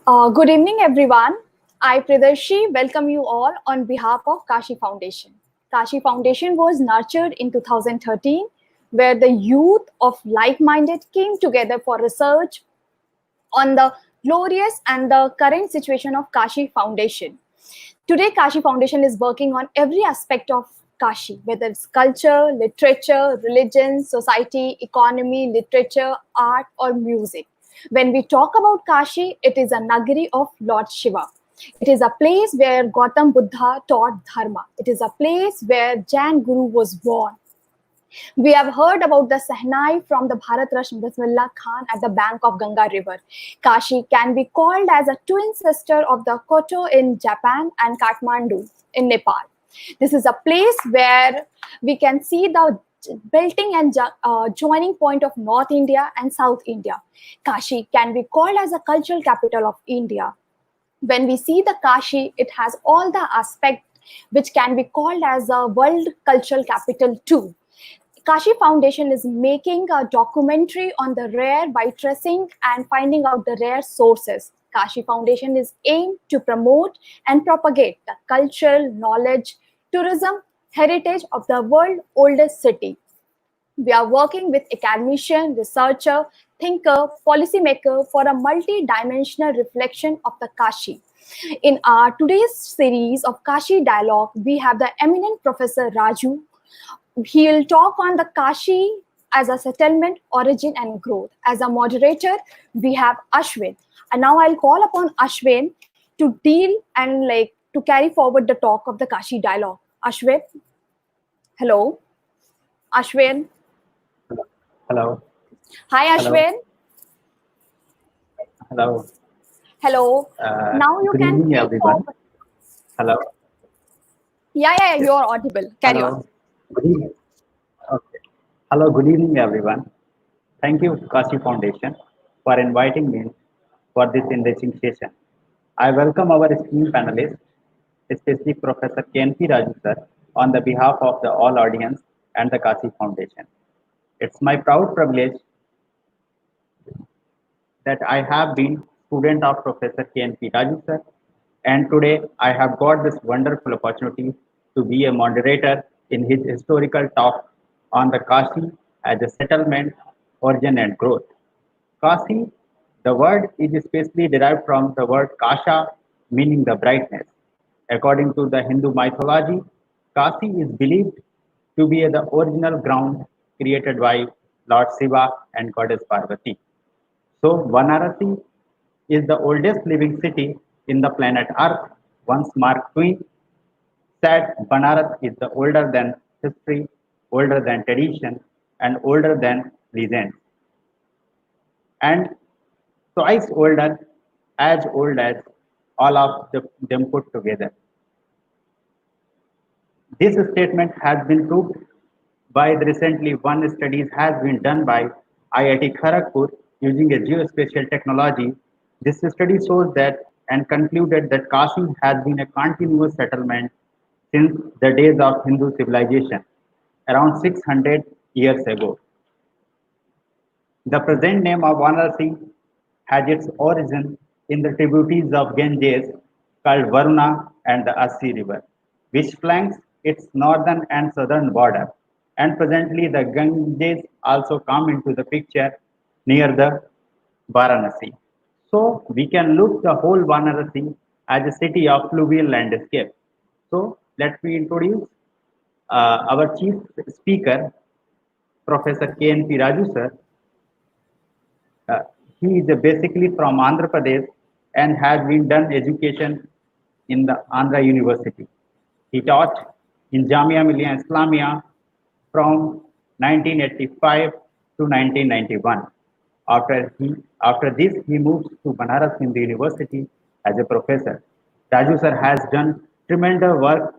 Good evening, everyone. I, Pridarshi, welcome you all on behalf of Kashi Foundation. Kashi Foundation was nurtured in 2013, where the youth of like-minded came together for research on the glorious and the current situation of Kashi Foundation. Today, Kashi Foundation is working on every aspect of Kashi, whether it's culture, literature, religion, society, economy, literature, art, or music. When we talk about Kashi, it is a Nagari of Lord Shiva. It is a place where Gautam Buddha taught Dharma. It is a place where Jain Guru was born. We have heard about the Sahnai from the Bharat Rashn Bismillah Khan at the bank of Ganga River. Kashi can be called as a twin sister of the Koto in Japan and Kathmandu in Nepal. This is a place where we can see the belting and joining point of North India and South India. Kashi can be called as a cultural capital of India. When we see the Kashi, it has all the aspects which can be called as a world cultural capital too. Kashi Foundation is making a documentary on the rare by tracing and finding out the rare sources. Kashi Foundation is aimed to promote and propagate the cultural knowledge, tourism, heritage of the world's oldest city. We are working with academician, researcher, thinker, policymaker for a multi-dimensional reflection of the Kashi. In our today's series of Kashi Dialogue, we have the eminent Professor Raju. He will talk on the Kashi as a settlement, origin, and growth. As a moderator, we have Ashwin. And now I'll call upon Ashwin to deal and to carry forward the talk of the Kashi dialogue. Ashwin? Hello? Ashwin? Hello. Hi, Ashwin. Hello. Hello. Now you good can evening, everyone. forward. Hello. Yeah, you're audible. Carry Hello. on. Good evening. Okay. Hello, good evening, everyone. Thank you, Kashi Foundation, for inviting me for this enriching session. I welcome our esteemed panelists, especially Professor K.N.P. Raju sir, on the behalf of the all audience and the Kashi Foundation. It's my proud privilege that I have been student of Professor K.N.P. Raju sir, and today I have got this wonderful opportunity to be a moderator in his historical talk on the Kashi as a settlement, origin and growth. Kashi, the word is especially derived from the word Kasha, meaning the brightness. According to the Hindu mythology, Kashi is believed to be the original ground created by Lord Shiva and Goddess Parvati. So Varanasi is the oldest living city in the planet Earth. Once Mark Twain said Banaras is the older than history, older than tradition, and older than legend. And twice older, as old as all of them put together. This statement has been proved by the recently one studies has been done by IIT Kharagpur using a geospatial technology. This study shows that and concluded that Kashi has been a continuous settlement since the days of Hindu civilization, around 600 years ago. The present name of Varanasi has its origin in the tributaries of Ganges called Varuna and the Asi River, which flanks its northern and southern border. And presently, the Ganges also come into the picture near the Varanasi. So we can look the whole Varanasi as a city of fluvial landscape. So let me introduce our chief speaker, Professor K.N.P. Raju sir. Uh, he is basically from Andhra Pradesh and has been done education in the Andhra University. He taught in Jamia Millia Islamia from 1985 to 1991. After this, he moved to Banaras Hindu University as a professor. Raju sir has done tremendous work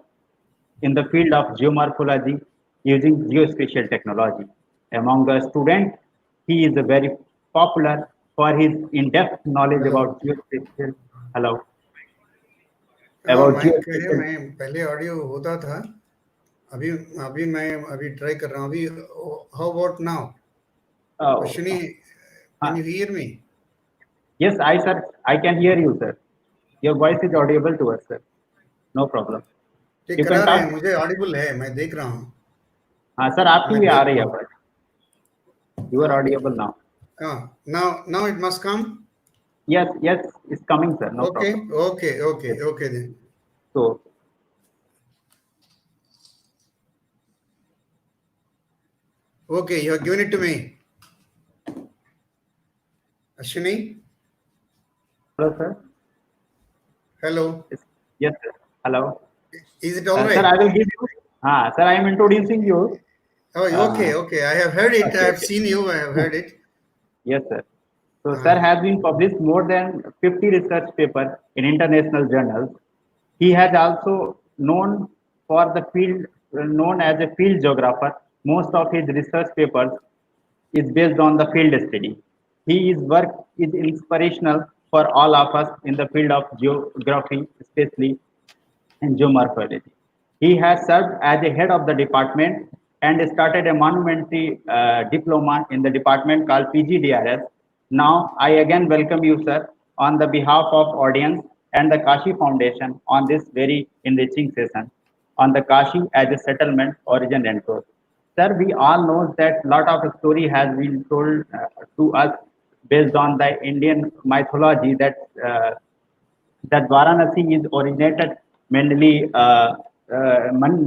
in the field of geomorphology using geospatial technology. Among the students, he is very popular for his in-depth knowledge hello about geospatial. Hello. हाँ About mic है geospatial. मैं पहले audio होता था अभी अभी मैं अभी ट्राई कर रहा हूँ अभी how about now Oh, Ashwini can you hear me Yes, sir, I can hear you, sir. Your voice is audible to us, sir. No problem. ठीक You करा can रहे हैं, talk. मुझे ऑडिबल है, मैं देख रहा हूँ, हाँ सर, आपकी मैं भी आ देख रही रहा है हूँ. आवाज. You are Okay. audible now. Now it must come. Yes, yes, it's coming, sir. No Okay, problem. okay, okay, Yes. okay then. So, Okay, you have given it to me. Ashwini, hello, sir. hello. Yes, yes, sir. Hello. Is it all Sir, I right? will give you. Sir, I am introducing you. Oh, Uh, okay, okay. I have heard it. I okay, have okay. seen you. I have heard it. Yes, sir. So, sir Uh, has been published more than 50 research papers in international journals. He has also known for the field, known as a field geographer. Most of his research papers is based on the field study. His work is inspirational for all of us in the field of geography, especially in geomorphology. He has served as a head of the department and started a monumentary diploma in the department called PGDRS. Now, I again welcome you, sir, on the behalf of audience and the Kashi Foundation on this very enriching session on the Kashi as a settlement, origin and growth. Sir, we all know that lot of story has been told to us based on the Indian mythology that Varanasi is originated mainly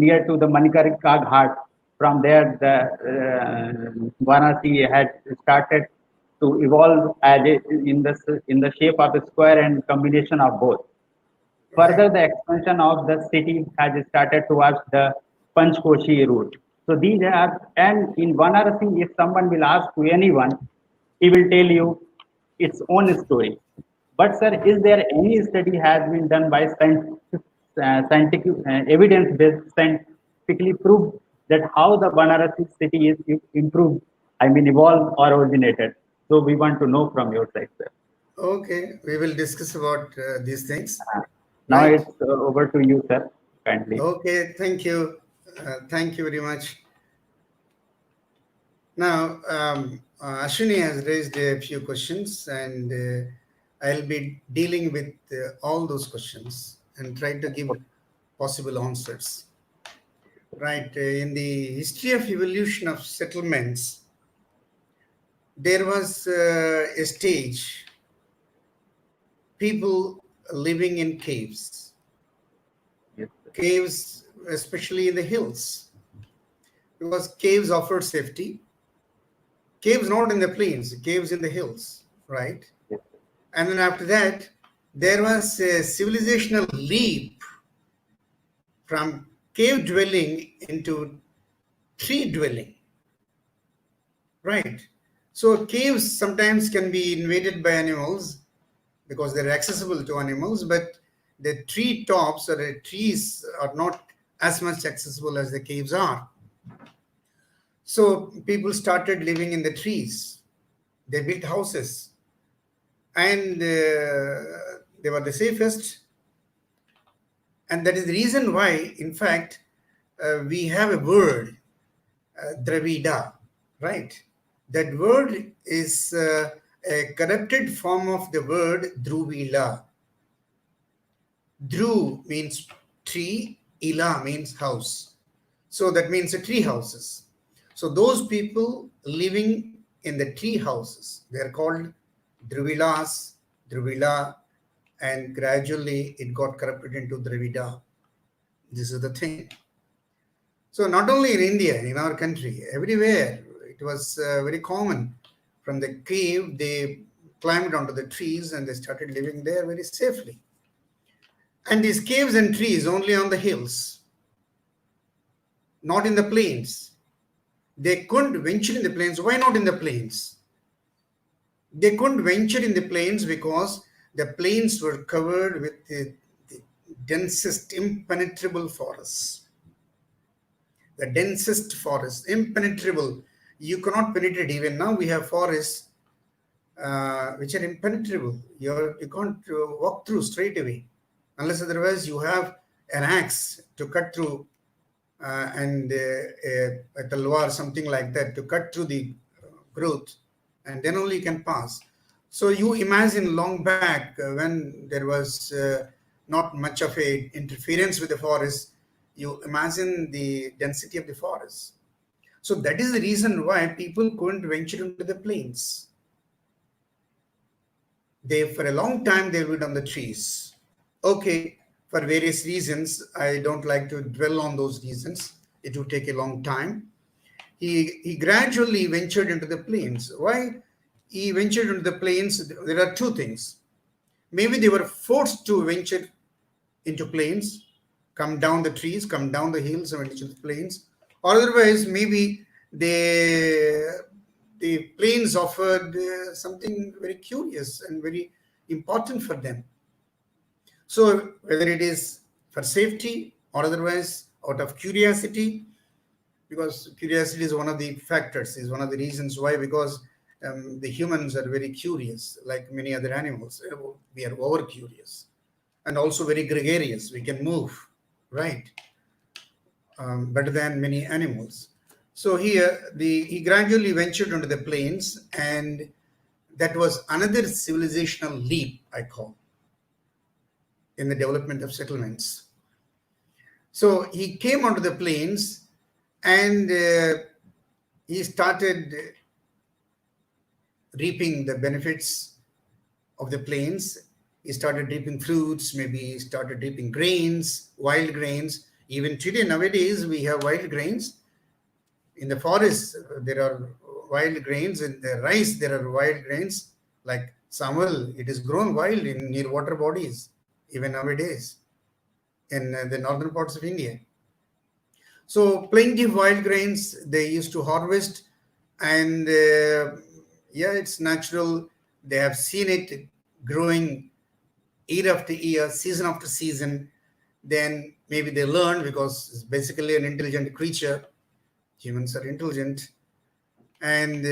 near to the Manikarika Ghat. From there, the Varanasi had started to evolve as in the shape of a square and combination of both. Further, right. the expansion of the city has started towards the Panchkoshi route. So these are, and in Varanasi, if someone will ask to anyone, he will tell you its own story. But sir, is there any study has been done by scientific evidence-based scientifically proved that how the Varanasi city is improved, I mean evolved or originated? So we want to know from your side, sir. Okay, we will discuss about these things. Uh, Now Right. it's over to you, sir. Kindly. Okay, thank you. Thank you very much. Now, Ashwini has raised a few questions, and I'll be dealing with all those questions and try to give possible answers. Right. In the history of evolution of settlements, there was a stage, people living in caves, Yes, sir. caves, especially in the hills, because caves offered safety. Caves not in the plains, caves in the hills, right? Yes, sir. And then after that, there was a civilizational leap from cave dwelling into tree dwelling, right? So caves sometimes can be invaded by animals because they're accessible to animals, but the tree tops or the trees are not as much accessible as the caves are. So people started living in the trees. They built houses, and they were the safest. And that is the reason why, in fact, we have a word, Dravida, right? That word is a corrupted form of the word Druvila. Dhru means tree, Ila means house. So that means the tree houses. So those people living in the tree houses, they are called Druvilas, Druvila, and gradually it got corrupted into Dravida. This is the thing. So not only in India, in our country, everywhere, it was very common. From the cave, they climbed onto the trees and they started living there very safely. And these caves and trees only on the hills, not in the plains. They couldn't venture in the plains. Why not in the plains? They couldn't venture in the plains because the plains were covered with the densest, impenetrable forests. The densest forest, impenetrable. You cannot penetrate. Even now, we have forests which are impenetrable. You can't walk through straight away, unless otherwise you have an axe to cut through and a talwar, something like that, to cut through the growth, and then only you can pass. So you imagine long back when there was not much of a interference with the forest, you imagine the density of the forest. So that is the reason why people couldn't venture into the plains. They, for a long time, they lived on the trees. Okay, for various reasons, I don't like to dwell on those reasons. It would take a long time. He gradually ventured into the plains. Why he ventured into the plains? There are two things. Maybe they were forced to venture into plains, come down the trees, come down the hills and into the plains. Or otherwise, maybe the plains offered something very curious and very important for them. So whether it is for safety or otherwise out of curiosity, because curiosity is one of the factors, is one of the reasons why, because the humans are very curious, like many other animals. We are over curious and also very gregarious. We can move, right? Better than many animals. So here, he gradually ventured into the plains, and that was another civilizational leap, I call, in the development of settlements. So he came onto the plains, and he started reaping the benefits of the plains. He started reaping fruits, maybe he started reaping grains, wild grains. Even today, nowadays, we have wild grains. In the forest, there are wild grains. In the rice, there are wild grains. Like samal, it is grown wild in near water bodies, even nowadays, in the northern parts of India. So plenty of wild grains they used to harvest, and yeah, it's natural. They have seen it growing year after year, season after season. Then maybe they learn, because it's basically an intelligent creature. Humans are intelligent. And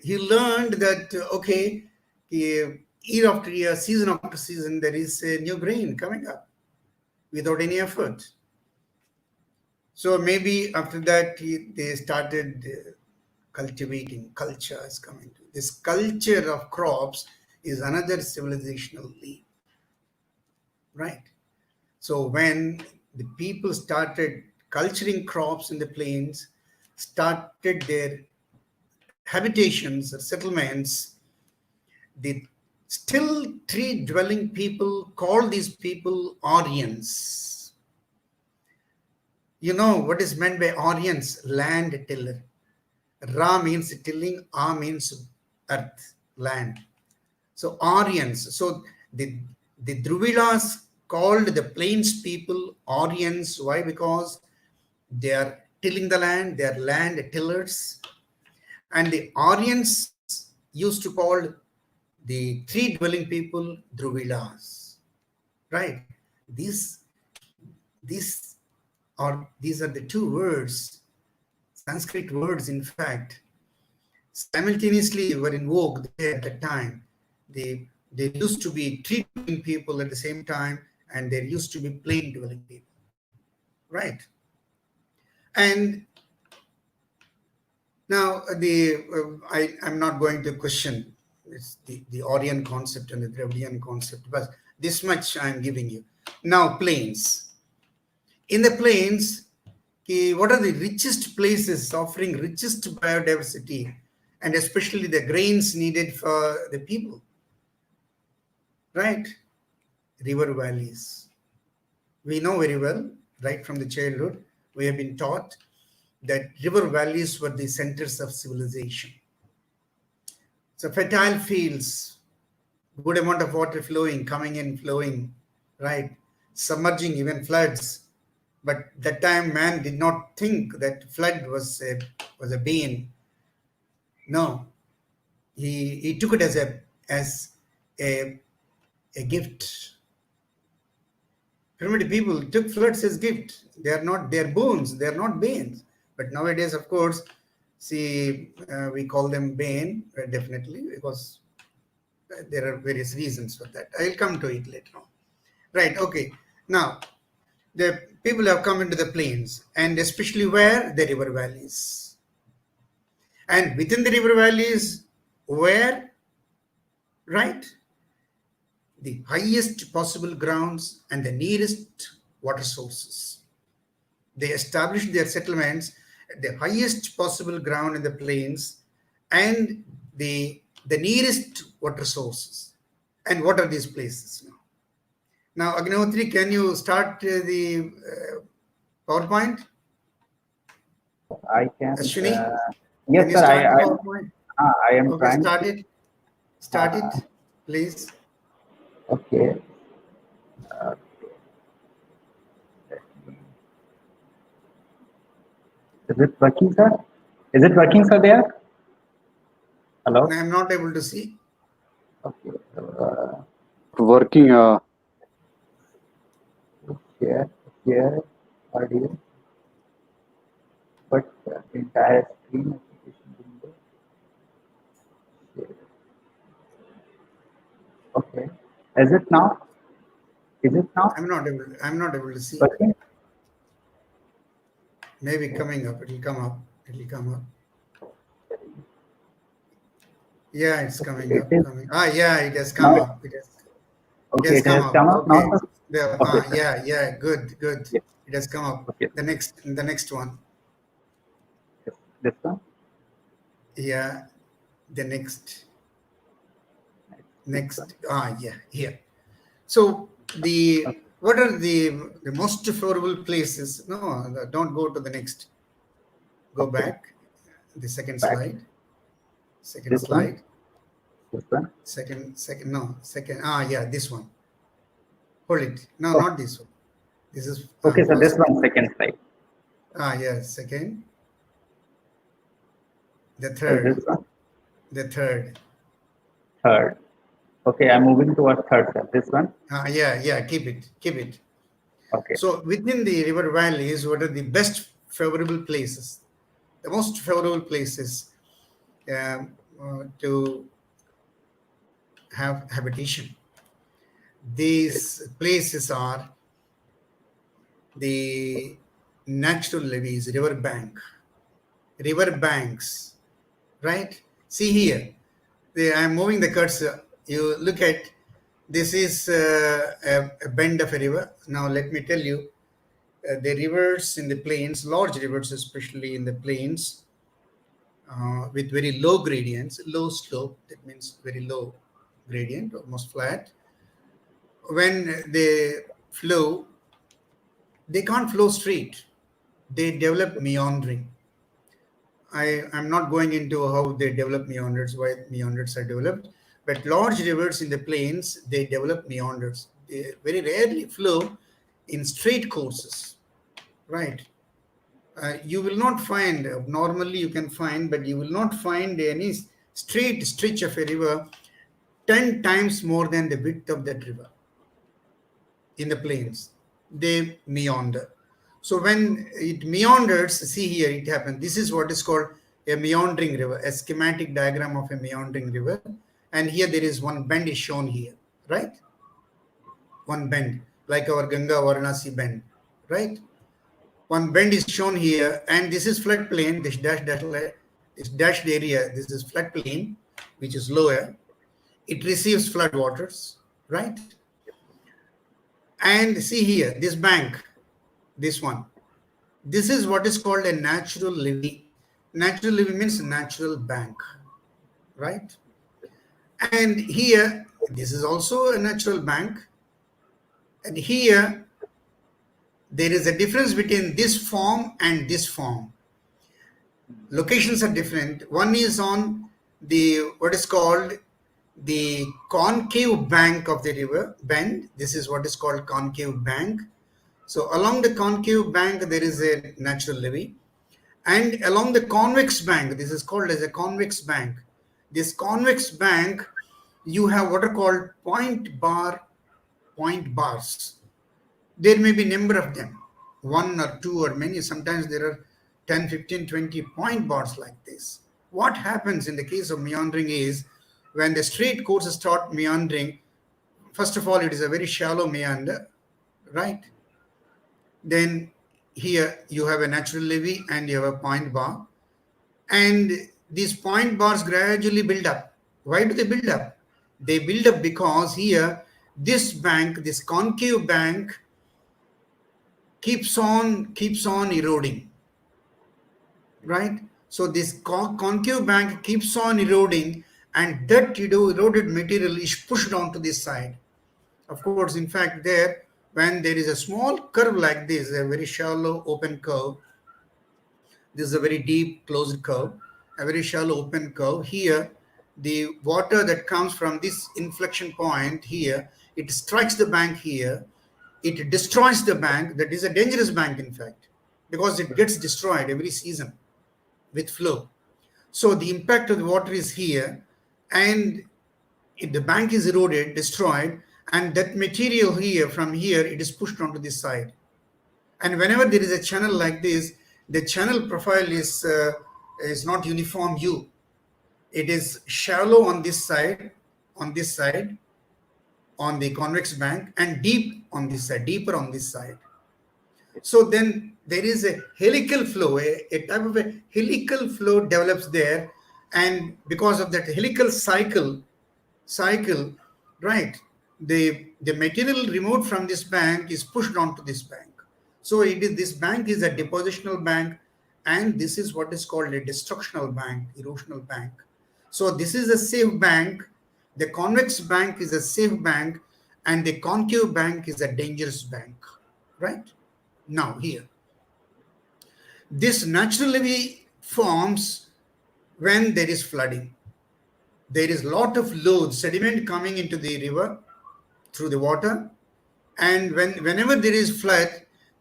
he learned that, okay, year after year, season after season, there is a new grain coming up without any effort. So maybe after that, they started cultivating. Culture is coming. This culture of crops is another civilizational leap, right? So when the people started culturing crops in the plains, started their habitations or settlements, the still tree dwelling people call these people Aryans. You know what is meant by Aryans? Land tiller. Ra means tilling, A means earth, land. So Aryans. So the Druvidas called the plains people Aryans. Why? Because they are tilling the land, they are land tillers. And the Aryans used to call the tree dwelling people Druvidas. Right? These are the two words, Sanskrit words, in fact, simultaneously were in vogue there at the time. There used to be tree dwelling people at the same time, and there used to be plain dwelling people. Right? And now I'm not going to question the Aryan concept and the Dravidian concept, but this much I'm giving you. Now, plains. In the plains, what are the richest places offering richest biodiversity, and especially the grains needed for the people? Right? River valleys. We know very well, right from the childhood, we have been taught that river valleys were the centers of civilization. So fertile fields, good amount of water flowing, coming in, flowing, right? Submerging, even floods. But that time man did not think that flood was a bane. No, he took it as a gift. Primitive people took floods as gift. They are boons. They are not banes. But nowadays, of course, see, we call them bane, definitely, because there are various reasons for that. I'll come to it later on. Right, okay. Now, the people have come into the plains, and especially where? The river valleys. And within the river valleys, where? right? The highest possible grounds and the nearest water sources. They established their settlements at the highest possible ground in the plains and the nearest water sources. And what are these places now? Now, Agnihotri, can you start the PowerPoint? I can. Ashwini, Yes, can you sir. start the PowerPoint? I am Okay, trying. start it. Start it, please. Okay. Uh, is it working, sir? Is it working, sir? There. Hello. I am not able to see. Okay. Working. Here, audio, but entire screen application window. Share. Okay. Is it now? Is it now? I'm not able to see. Working? Maybe coming up. It'll come up. It'll come up. Yeah, it's coming up. Yeah, it has come Now, up. It okay, has come up. Okay. now. Okay, Yeah, good. Yes. It has come up. Okay. The next one. This one. Yeah, the next. Yeah, here. So what are the most favorable places? No, don't go to the next. Go back. The second Back. slide. Second This one? slide. This one. Second. Yeah, this one. Hold it. No, Oh. not this one. This is Okay, so this first. one, second slide. Yeah, second. The So third. this one, The third. third. Okay, I'm moving towards third, sir. This one. Yeah. Keep it. Okay. So within the river valleys, what are the best favorable places? The most favorable places to have habitation. These places are the natural levees, river banks, right? See here, I'm moving the cursor. You look at, this is a bend of a river. Now let me tell you, the rivers in the plains, large rivers, especially in the plains, with very low gradients, low slope, that means very low gradient, almost flat. When they flow, they can't flow straight. They develop meandering. I'm not going into how they develop meanders, why meanders are developed, but large rivers in the plains, they develop meanders. They very rarely flow in straight courses, right? You will not find, normally you can find, but you will not find any straight stretch of a river 10 times more than the width of that river in the plains. They meander. So when it meanders, see here it happens. This is what is called a meandering river, a schematic diagram of a meandering river. And here there is one bend is shown here, right? One bend, like our Ganga Varanasi bend, right? One bend is shown here, and this is floodplain, this dashed area, this is floodplain, which is lower. It receives flood waters, right? And see here, this bank, this one. This is what is called a natural levee. Natural levee means natural bank, right? And here, this is also a natural bank. And here, there is a difference between this form and this form. Locations are different. One is on the, what is called the concave bank of the river bend. This is what is called concave bank. So along the concave bank, there is a natural levee. And along the convex bank, this is called as a convex bank. This convex bank, you have what are called point bars. There may be number of them, one or two or many. Sometimes there are 10, 15, 20 point bars like this. What happens in the case of meandering is, when the straight courses start meandering, first of all, it is a very shallow meander, right? Then here you have a natural levee and you have a point bar. And these point bars gradually build up. Why do they build up? They build up because here, this bank, this concave bank, keeps on eroding, right? So this concave bank keeps on eroding, and that eroded material is pushed onto this side. Of course, in fact, there, when there is a small curve like this, a very shallow open curve, this is a very deep closed curve, a very shallow open curve. Here, the water that comes from this inflection point here, it strikes the bank here, it destroys the bank. That is a dangerous bank, in fact, because it gets destroyed every season with flow. So the impact of the water is here, and if the bank is eroded, destroyed, and that material here, from here, it is pushed onto this side. And whenever there is a channel like this, the channel profile is not uniform U. It is shallow on this side, on the convex bank, and deep on this side, deeper on this side. So then there is a helical flow, a type of a helical flow develops there, and because of that helical cycle, right, the material removed from this bank is pushed onto this bank. So this bank is a depositional bank, and this is what is called a destructional bank, erosional bank. So this is a safe bank. The convex bank is a safe bank, and the concave bank is a dangerous bank, right? Now here, this natural levee forms when there is flooding. There is a lot of load, sediment coming into the river through the water, and whenever there is flood,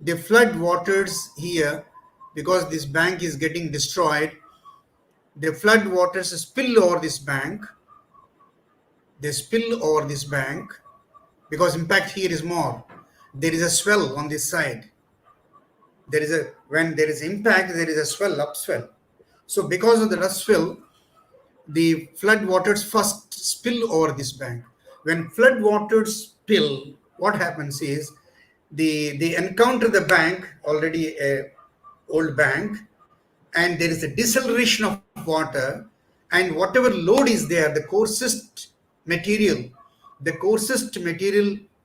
the flood waters here, because this bank is getting destroyed, the flood waters spill over this bank. They spill over this bank because impact here is more. There is a swell on this side. When there is impact, there is a swell, upswell. So because of the upswell, the flood waters first spill over this bank. When flood waters spill, what happens is they encounter the bank, already a old bank, and there is a deceleration of water, and whatever load is there, the coarsest material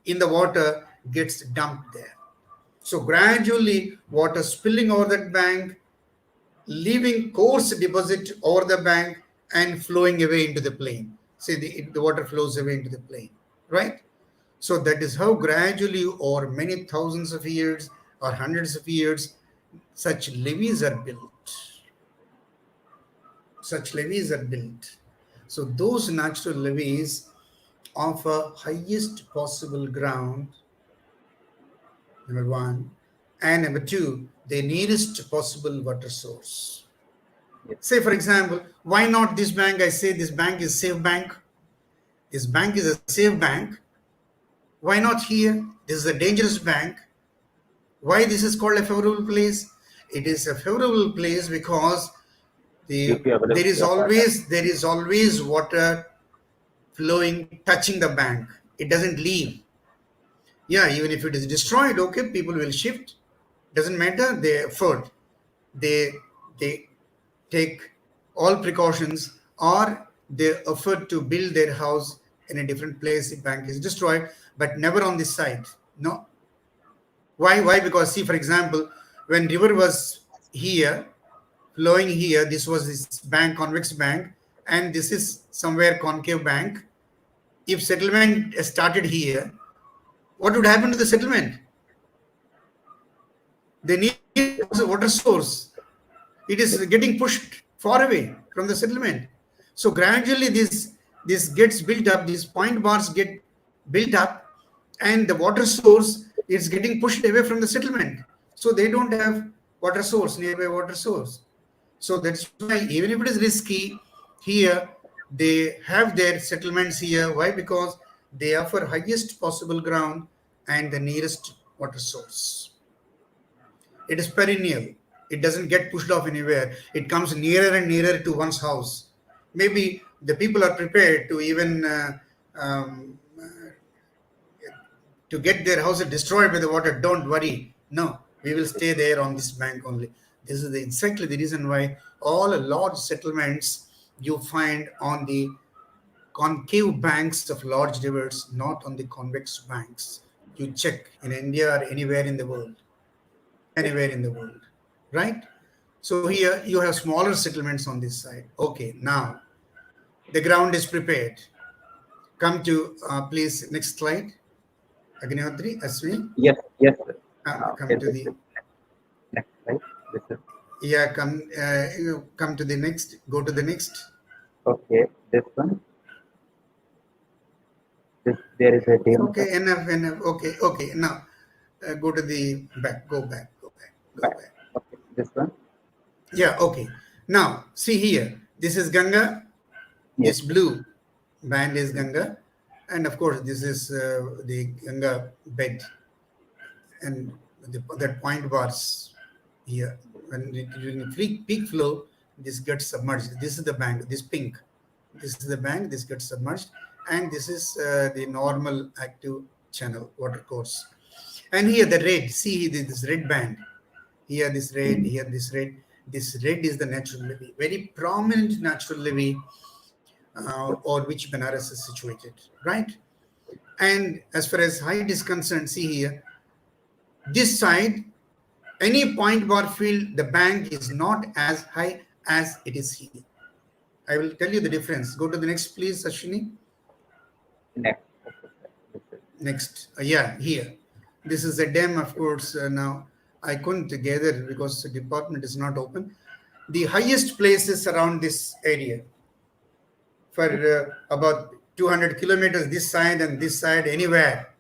in the water gets dumped there. So gradually water spilling over that bank, leaving coarse deposit over the bank and flowing away into the plain. See, the water flows away into the plain, right? So that is how gradually, over many thousands of years or hundreds of years, such levees are built. So those natural levees offer highest possible ground, number one, and number two, the nearest possible water source. Say, for example, why not this bank? I say this bank is safe bank. This bank is a safe bank. Why not here? This is a dangerous bank. Why this is called a favorable place? It is a favorable place because there is always water flowing, touching the bank. It doesn't leave. Yeah, even if it is destroyed, okay, people will shift. Doesn't matter. They effort. They take all precautions, or they effort to build their house in a different place if bank is destroyed, but never on this side. No. Why? Because see, for example, when river was here, flowing here, this was this bank, convex bank, and this is somewhere concave bank. If settlement started here, what would happen to the settlement? They need a water source. It is getting pushed far away from the settlement. So gradually this gets built up, these point bars get built up, and the water source is getting pushed away from the settlement. So they don't have water source, nearby water source. So that's why even if it is risky, here they have their settlements here. Why? Because they offer highest possible ground and the nearest water source. It is perennial. It doesn't get pushed off anywhere. It comes nearer and nearer to one's house. Maybe the people are prepared to even to get their houses destroyed by the water. Don't worry. No, we will stay there on this bank only. This is exactly the reason why all large settlements you find on the concave banks of large rivers, not on the convex banks. You check in India or anywhere in the world, right? So here you have smaller settlements on this side. Okay, now the ground is prepared. Come to, please, next slide. Agnihotri, Ashwini. Yes, yes, sir. Come to the, Next slide. This is, yeah, come to the next, go to the next. okay, this one. There is a demo. Okay, enough. Okay, now go to the back, go back. Okay, this one. Yeah, okay. Now, see here, this is Ganga, Yes. this blue band is Ganga, and of course, this is the Ganga bed, and that point bars here. During the peak flow, this gets submerged. This is the bank, this pink. This is the bank, this gets submerged, and this is the normal active channel water course. And here the red, see this red band. Here this red, here this red. This red is the natural levee, very prominent natural levee or which Benares is situated, right? And as far as height is concerned, see here, this side, any point bar field, the bank is not as high as it is here. I will tell you the difference. Go to the next, please, Ashwini. Next. Next, yeah, here. This is a dam, of course. Now I couldn't gather because the department is not open. The highest places around this area for about 200 kilometers this side and this side, anywhere,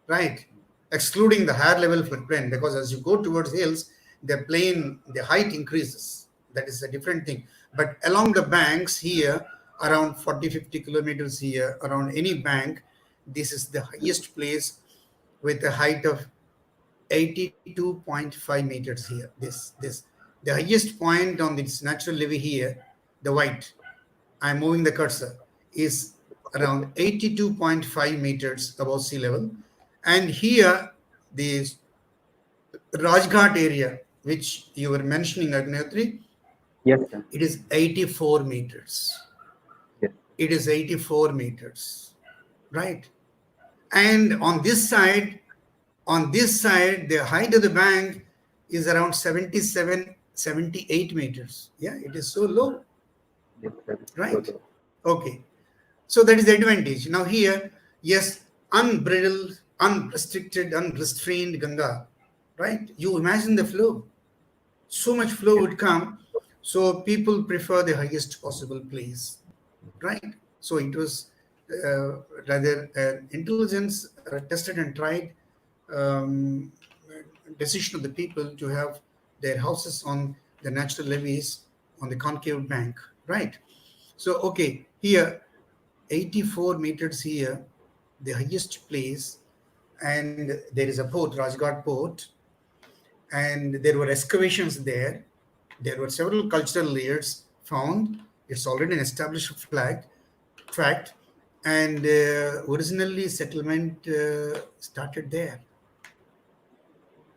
right? Excluding the higher level floodplain, because as you go towards hills, the height increases. That is a different thing. But along the banks here, around 40-50 kilometers here, around any bank, this is the highest place with a height of 82.5 meters here. The highest point on this natural levee here, the white, I'm moving the cursor, is around 82.5 meters above sea level. And here, the Rajghat area, which you were mentioning, Agnihotri, Yes, sir. it is 84 meters. Yes. It is 84 meters, right? And on this side, the height of the bank is around 77, 78 meters. Yeah, it is so low, Yes, sir. right? Okay. So that is the advantage. Now here, yes, unbridled, unrestricted, unrestrained Ganga, right? You imagine the flow. So much flow would come. So people prefer the highest possible place, right? So it was rather intelligence tested and tried decision of the people to have their houses on the natural levees on the concave bank, right? So, okay, here, 84 meters here, the highest place, and there is a port, Rajghat port, and there were excavations there. There were several cultural layers found. It's already an established fact, and originally settlement started there,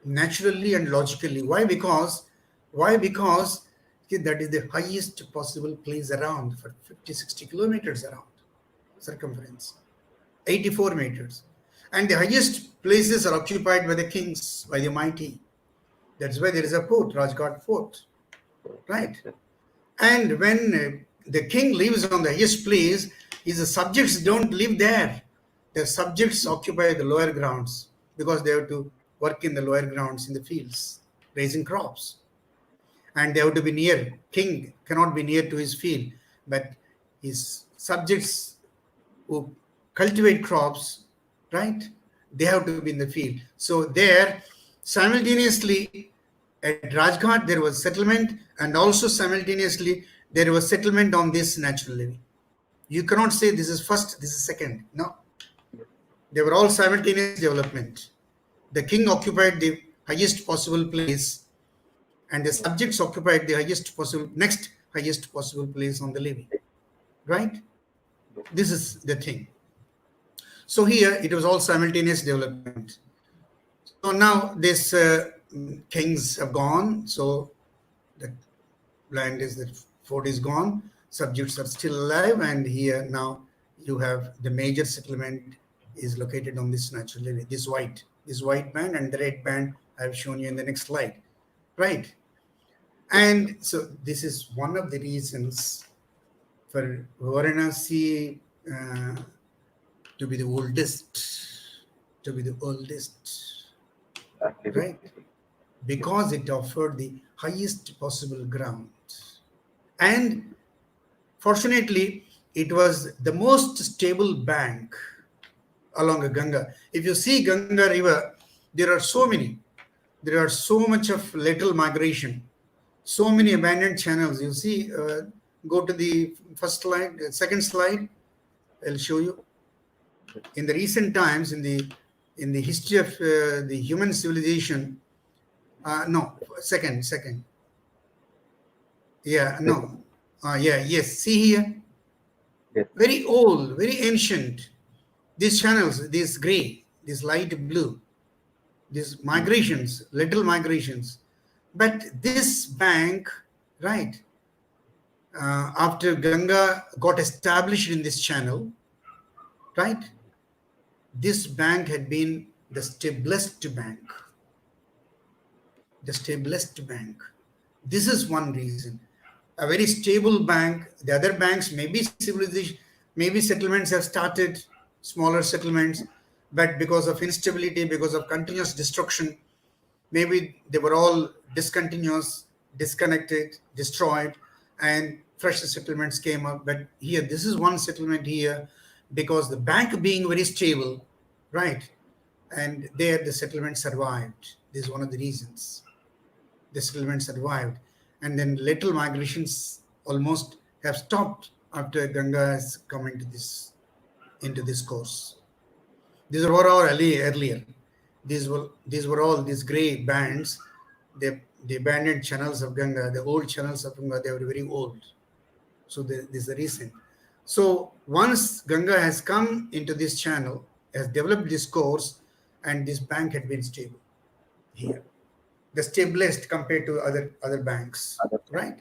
naturally and logically. Why? Because that is the highest possible place around for 50-60 kilometers around circumference, 84 meters, and the highest places are occupied by the kings, by the mighty. That's why there is a port, Rajghat Fort, right? And when the king lives on the highest place, his subjects don't live there. The subjects occupy the lower grounds because they have to work in the lower grounds in the fields, raising crops. And they have to be near. King cannot be near to his field, but his subjects who cultivate crops, right? They have to be in the field. So there, simultaneously, at Rajghat, there was settlement, and also simultaneously, there was settlement on this natural levee. You cannot say this is first, this is second. No. They were all simultaneous development. The king occupied the highest possible place, and the subjects occupied the next highest possible place on the levee. Right? This is the thing. So here, it was all simultaneous development. So now this kings have gone, so the fort is gone. subjects are still alive, and here now you have the major settlement is located on this natural levee, this white band, and the red band I have shown you in the next slide, right? And so this is one of the reasons for Varanasi to be the oldest, right? Because it offered the highest possible ground. And fortunately, it was the most stable bank along a Ganga. If you see Ganga river, there are so much of lateral migration, so many abandoned channels. You see, go to the first slide, second slide, I'll show you. In the recent times, in the history of the human civilization, no, second. Yeah, no. Yes, see here. Yes. Very old, very ancient. These channels, this gray, this light blue, these migrations, little migrations. But this bank, right, after Ganga got established in this channel, right, this bank had been the stablest bank. The stablest bank. This is one reason. A very stable bank. The other banks, maybe civilization, maybe settlements have started, smaller settlements, but because of instability, because of continuous destruction, maybe they were all discontinuous, disconnected, destroyed, and fresh settlements came up. But here, this is one settlement here, because the bank being very stable, right, and there the settlement survived. This is one of the reasons the settlement survived. And then lateral migrations almost have stopped after Ganga has come into this course. These were all earlier. These were all these gray bands, the abandoned channels of Ganga, the old channels of Ganga. They were very old. So this is the reason. So once Ganga has come into this channel, has developed this course, and this bank had been stable here. The stablest compared to other banks, right?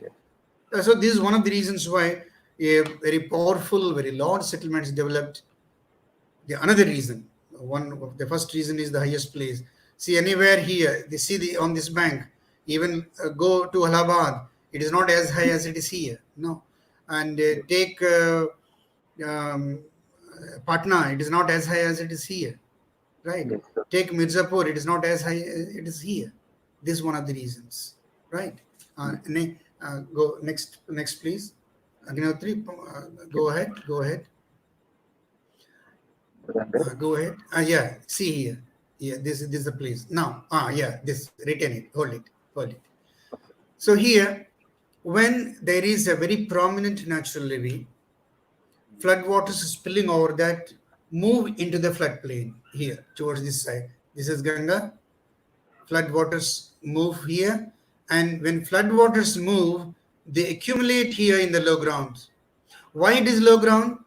So this is one of the reasons why a very powerful, very large settlements developed. Another reason, the first reason is the highest place. See, anywhere here, they see on this bank, even go to Allahabad, it is not as high as it is here. No, and take Patna, it is not as high as it is here, right? Yes, Take Mirzapur, it is not as high as it is here. This is one of the reasons, right? Go next, please. Agnihotri, go ahead. Go ahead. Yeah, see here. Yeah, this is the place. Now, this, retain it, hold it. So here, when there is a very prominent natural levee, floodwaters spilling over that move into the floodplain here towards this side. This is Ganga. Floodwaters move here, and when floodwaters move, they accumulate here in the low ground. Why it is low ground?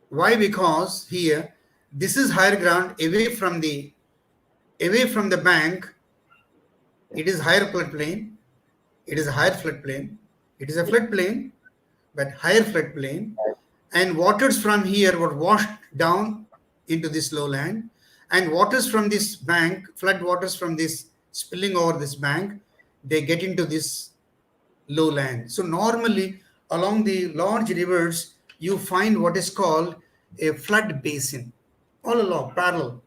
Why? Because here, this is higher ground, away from the bank. It is higher floodplain. It is a higher floodplain. It is a floodplain, but higher floodplain. And waters from here were washed down into this lowland. And waters from this bank, flood waters from this spilling over this bank, they get into this lowland. So normally along the large rivers, you find what is called a flood basin. All along, parallel,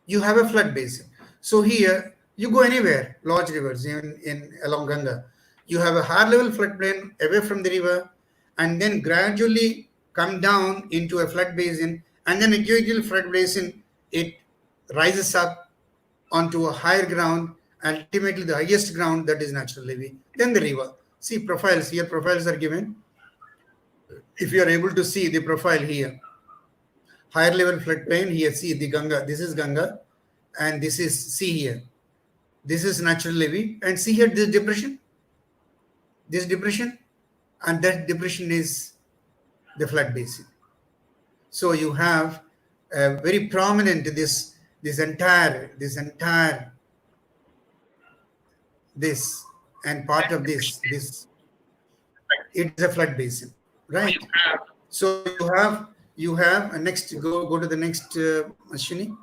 you have a flood basin. So here, you go anywhere, large rivers, in along Ganga, you have a higher level floodplain away from the river, and then gradually come down into a flood basin, and then individual flood basin, it rises up onto a higher ground, ultimately the highest ground, that is natural levee, then the river. See profiles here, profiles are given. If you are able to see the profile here, higher level floodplain here, see the Ganga, this is Ganga, and this is, see here, this is natural levee, and see here this depression, and that depression is the flood basin. So you have very prominent this entire and part of this it is a flood basin, right? So you have next, go to the next, Ashwini.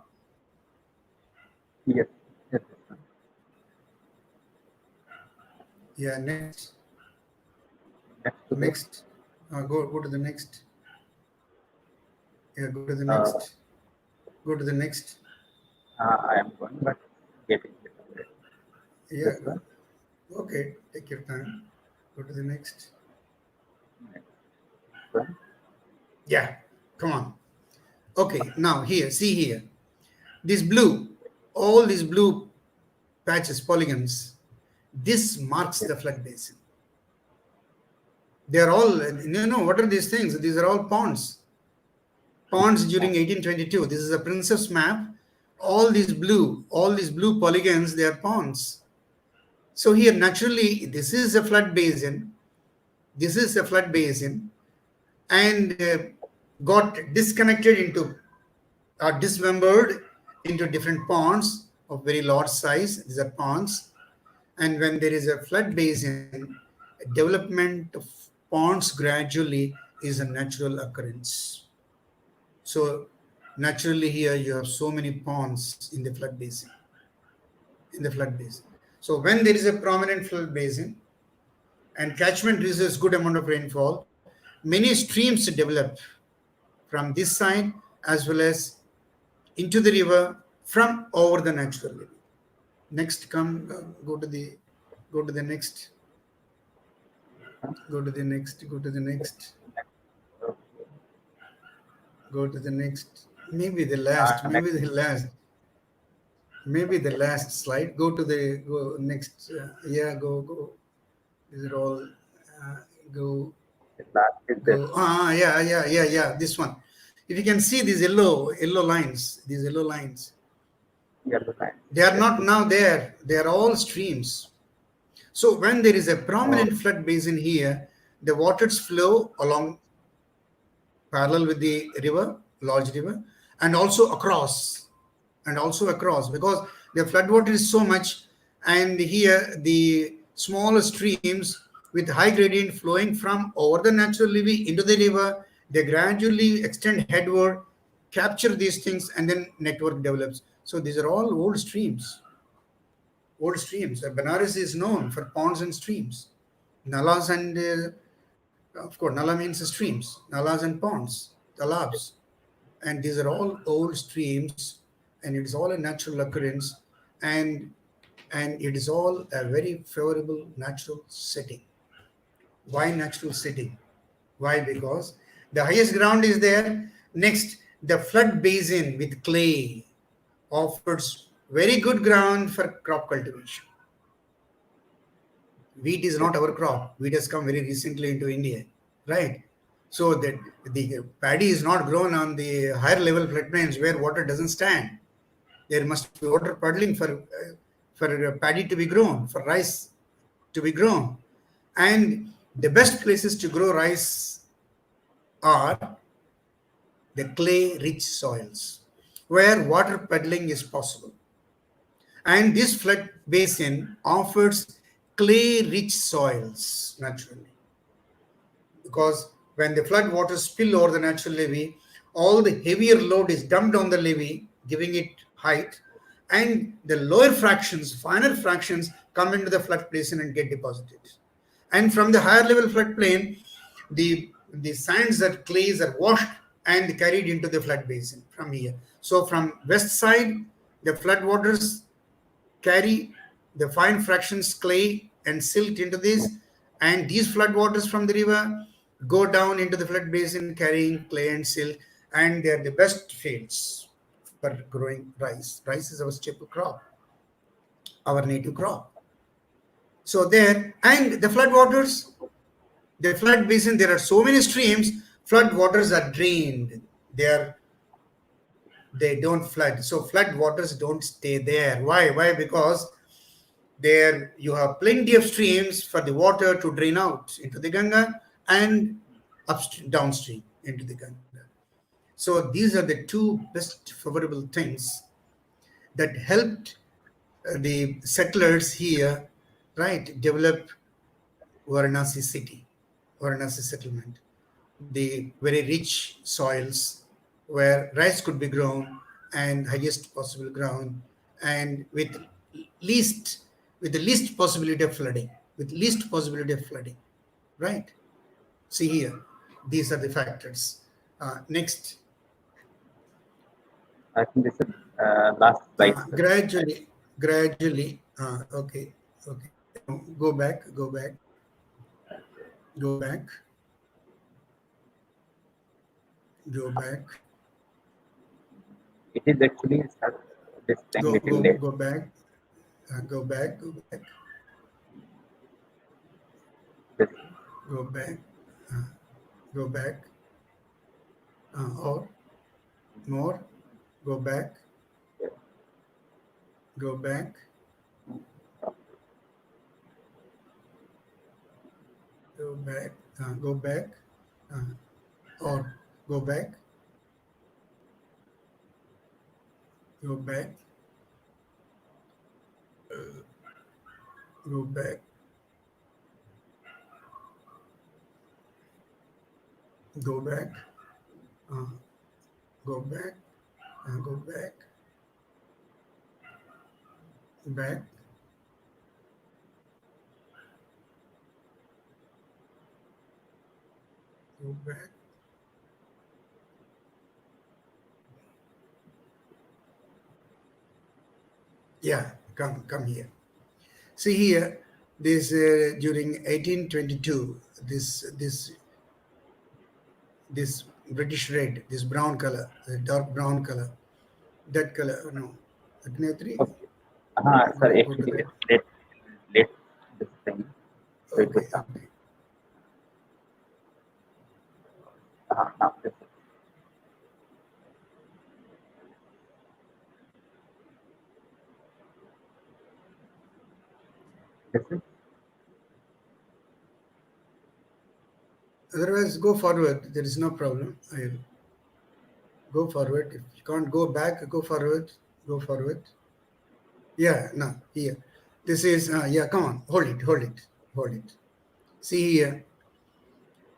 Yes. Yes. Yeah, next, Next to this, next. Go to the next. Yeah, go to the uh, next. Go to the next. I am going, but getting it. Yeah, This one. okay, take your time. Go to the next. Next one. Yeah, come on. Okay, now here, see here. This blue, all these blue patches, polygons, this marks Yes. the flood basin. They are all, what are these things? These are all ponds. Ponds during 1822. This is a Princess map. All these blue polygons, they are ponds. So here, naturally, this is a flood basin. This is a flood basin, and got disconnected into, are dismembered into different ponds of very large size. These are ponds. And when there is a flood basin, development of ponds gradually is a natural occurrence. So naturally here you have so many ponds in the flood basin. In the flood basin. So when there is a prominent flood basin and catchment receives good amount of rainfall, many streams develop from this side as well as into the river from over the natural levee. Next, go to the next, go to the next, go to the next, go to the next. Maybe the last, Next. maybe the last slide. Go to the go next. Yeah, go. These are all. Go. Last is this. Yeah. This one. If you can see these yellow lines, Yellow line. they are not now there. They are all streams. So when there is a prominent flood basin here, the waters flow along parallel with the river, large river, and also across, because the floodwater is so much, and here the smaller streams with high gradient flowing from over the natural levee into the river, they gradually extend headward, capture these things, and then network develops. So these are all old streams. Old streams. Benares is known for ponds and streams. Nalas and, of course, Nala means streams, nalas and ponds, talabs. And these are all old streams, and it is all a natural occurrence, and it is all a very favorable natural setting. Why natural setting? Why? Because the highest ground is there. Next, the flood basin with clay offers very good ground for crop cultivation. Wheat is not our crop. Wheat has come very recently into India, right? So that the paddy is not grown on the higher level floodplains where water doesn't stand. There must be water puddling for paddy to be grown, for rice to be grown. And the best places to grow rice are the clay-rich soils where water puddling is possible. And this flood basin offers clay-rich soils naturally, because when the flood waters spill over the natural levee, all the heavier load is dumped on the levee, giving it height, and the lower fractions, finer fractions, come into the flood basin and get deposited. And from the higher level floodplain, the sands and clays are washed and carried into the flood basin from here. So from west side, the flood waters carry the fine fractions clay and silt into this, and these flood waters from the river go down into the flood basin carrying clay and silt, and they are the best fields for growing rice. Rice is our staple crop, our native crop. So there, and the flood waters, the flood basin, there are so many streams, flood waters are drained. They don't flood. So flood waters don't stay there. Why? Because there you have plenty of streams for the water to drain out into the Ganga and upstream, downstream into the Ganga. So these are the two best favorable things that helped the settlers here, right, develop Varanasi city. Varanasi settlement. The very rich soils where rice could be grown and highest possible ground, and least with the least possibility of flooding, right? See here, these are the factors. Next, I think this is last slide, sir. gradually. Okay. No, go back. It is actually this thing little late. Go back. Go back. This, Go back. Go back. Or more. Go back. Go back. Go back. Go back. Or go back. Go back. Go back. Go back. Go back. Go back. Back. Go back. Yeah, come here. See here, this during 1822, this British red, this brown color, the dark brown color, that color, no, Agnihotri. okay. Sir, Go to actually, that. it's late this thing. So it will Okay. come. Now this is. This is. Otherwise, go forward. There is no problem. I'll go forward. If you can't go back, go forward. Go forward. Yeah, no, here. This is, yeah, come on. Hold it. See here,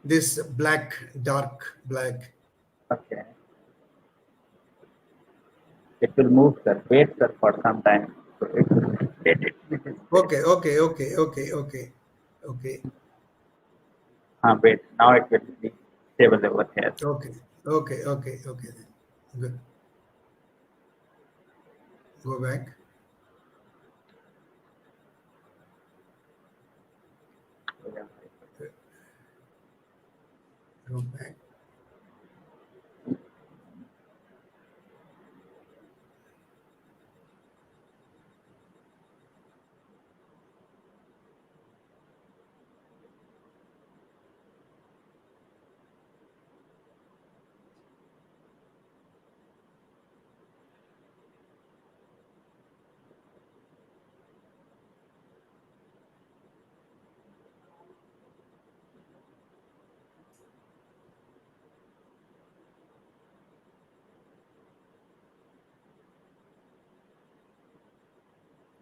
this black, dark black. Okay. It will move, sir. Wait, sir, for some time. So it will let it. Okay. Wait. Now it will be stable over here. Okay. Then. Good. Go back. Go back.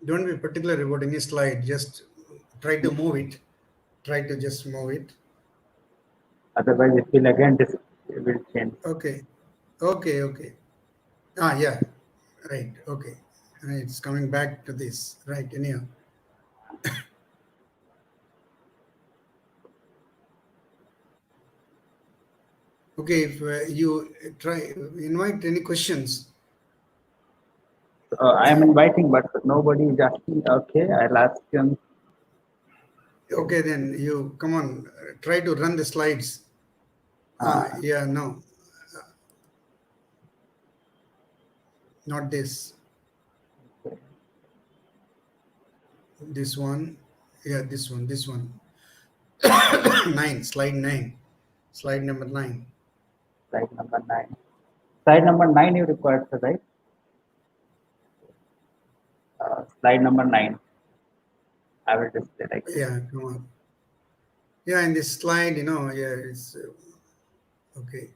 Don't be particular about any slide. Just try to move it. Try to just move it. Otherwise, it will again it will change. Okay. Yeah. Right. Okay. It's coming back to this. Right. Anyhow. Okay. If you try, invite any questions. I am inviting, but nobody is asking. Okay, I'll ask him. Okay, then you come on. Try to run the slides. Yeah. No. Not this. This one. Yeah. This one. 9. Slide 9. Slide number 9. Slide number 9. Slide number 9 you required, sir, right? Slide number 9. I will display like this. Yeah, come on. Yeah, in this slide, yeah, it's okay.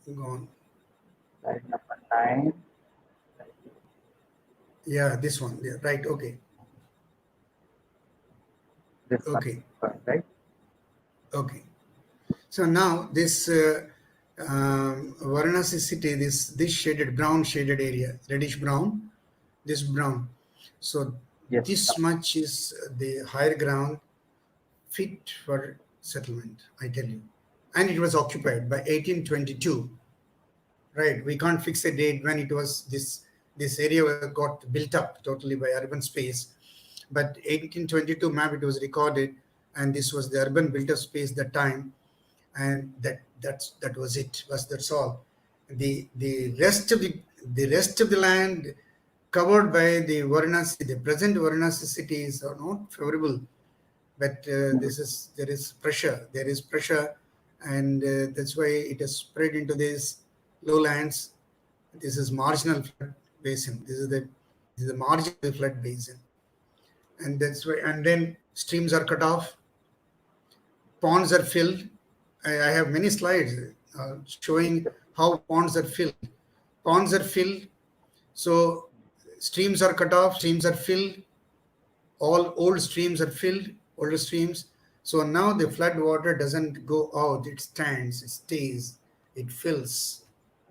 Go on. Slide number 9. Yeah, this one. Yeah, right. Okay. This one, Okay. right? Okay. So now this Varanasi city, this shaded brown shaded area, reddish brown, this brown. So Yes. this much is the higher ground fit for settlement, I tell you. And it was occupied by 1822. Right, we can't fix a date when it was this area got built up totally by urban space, but 1822 map it was recorded, and this was the urban built up space that time, and that was it. That's all. The rest of the land covered by the Varanasi, the present Varanasi cities are not favorable, but there is pressure, and that's why it has spread into these lowlands. This is marginal flood basin. This is the marginal flood basin, and that's why. And then streams are cut off, ponds are filled. I have many slides showing how ponds are filled. Ponds are filled, so streams are cut off, streams are filled. All old streams are filled, older streams. So now the flood water doesn't go out, it stands, it stays, it fills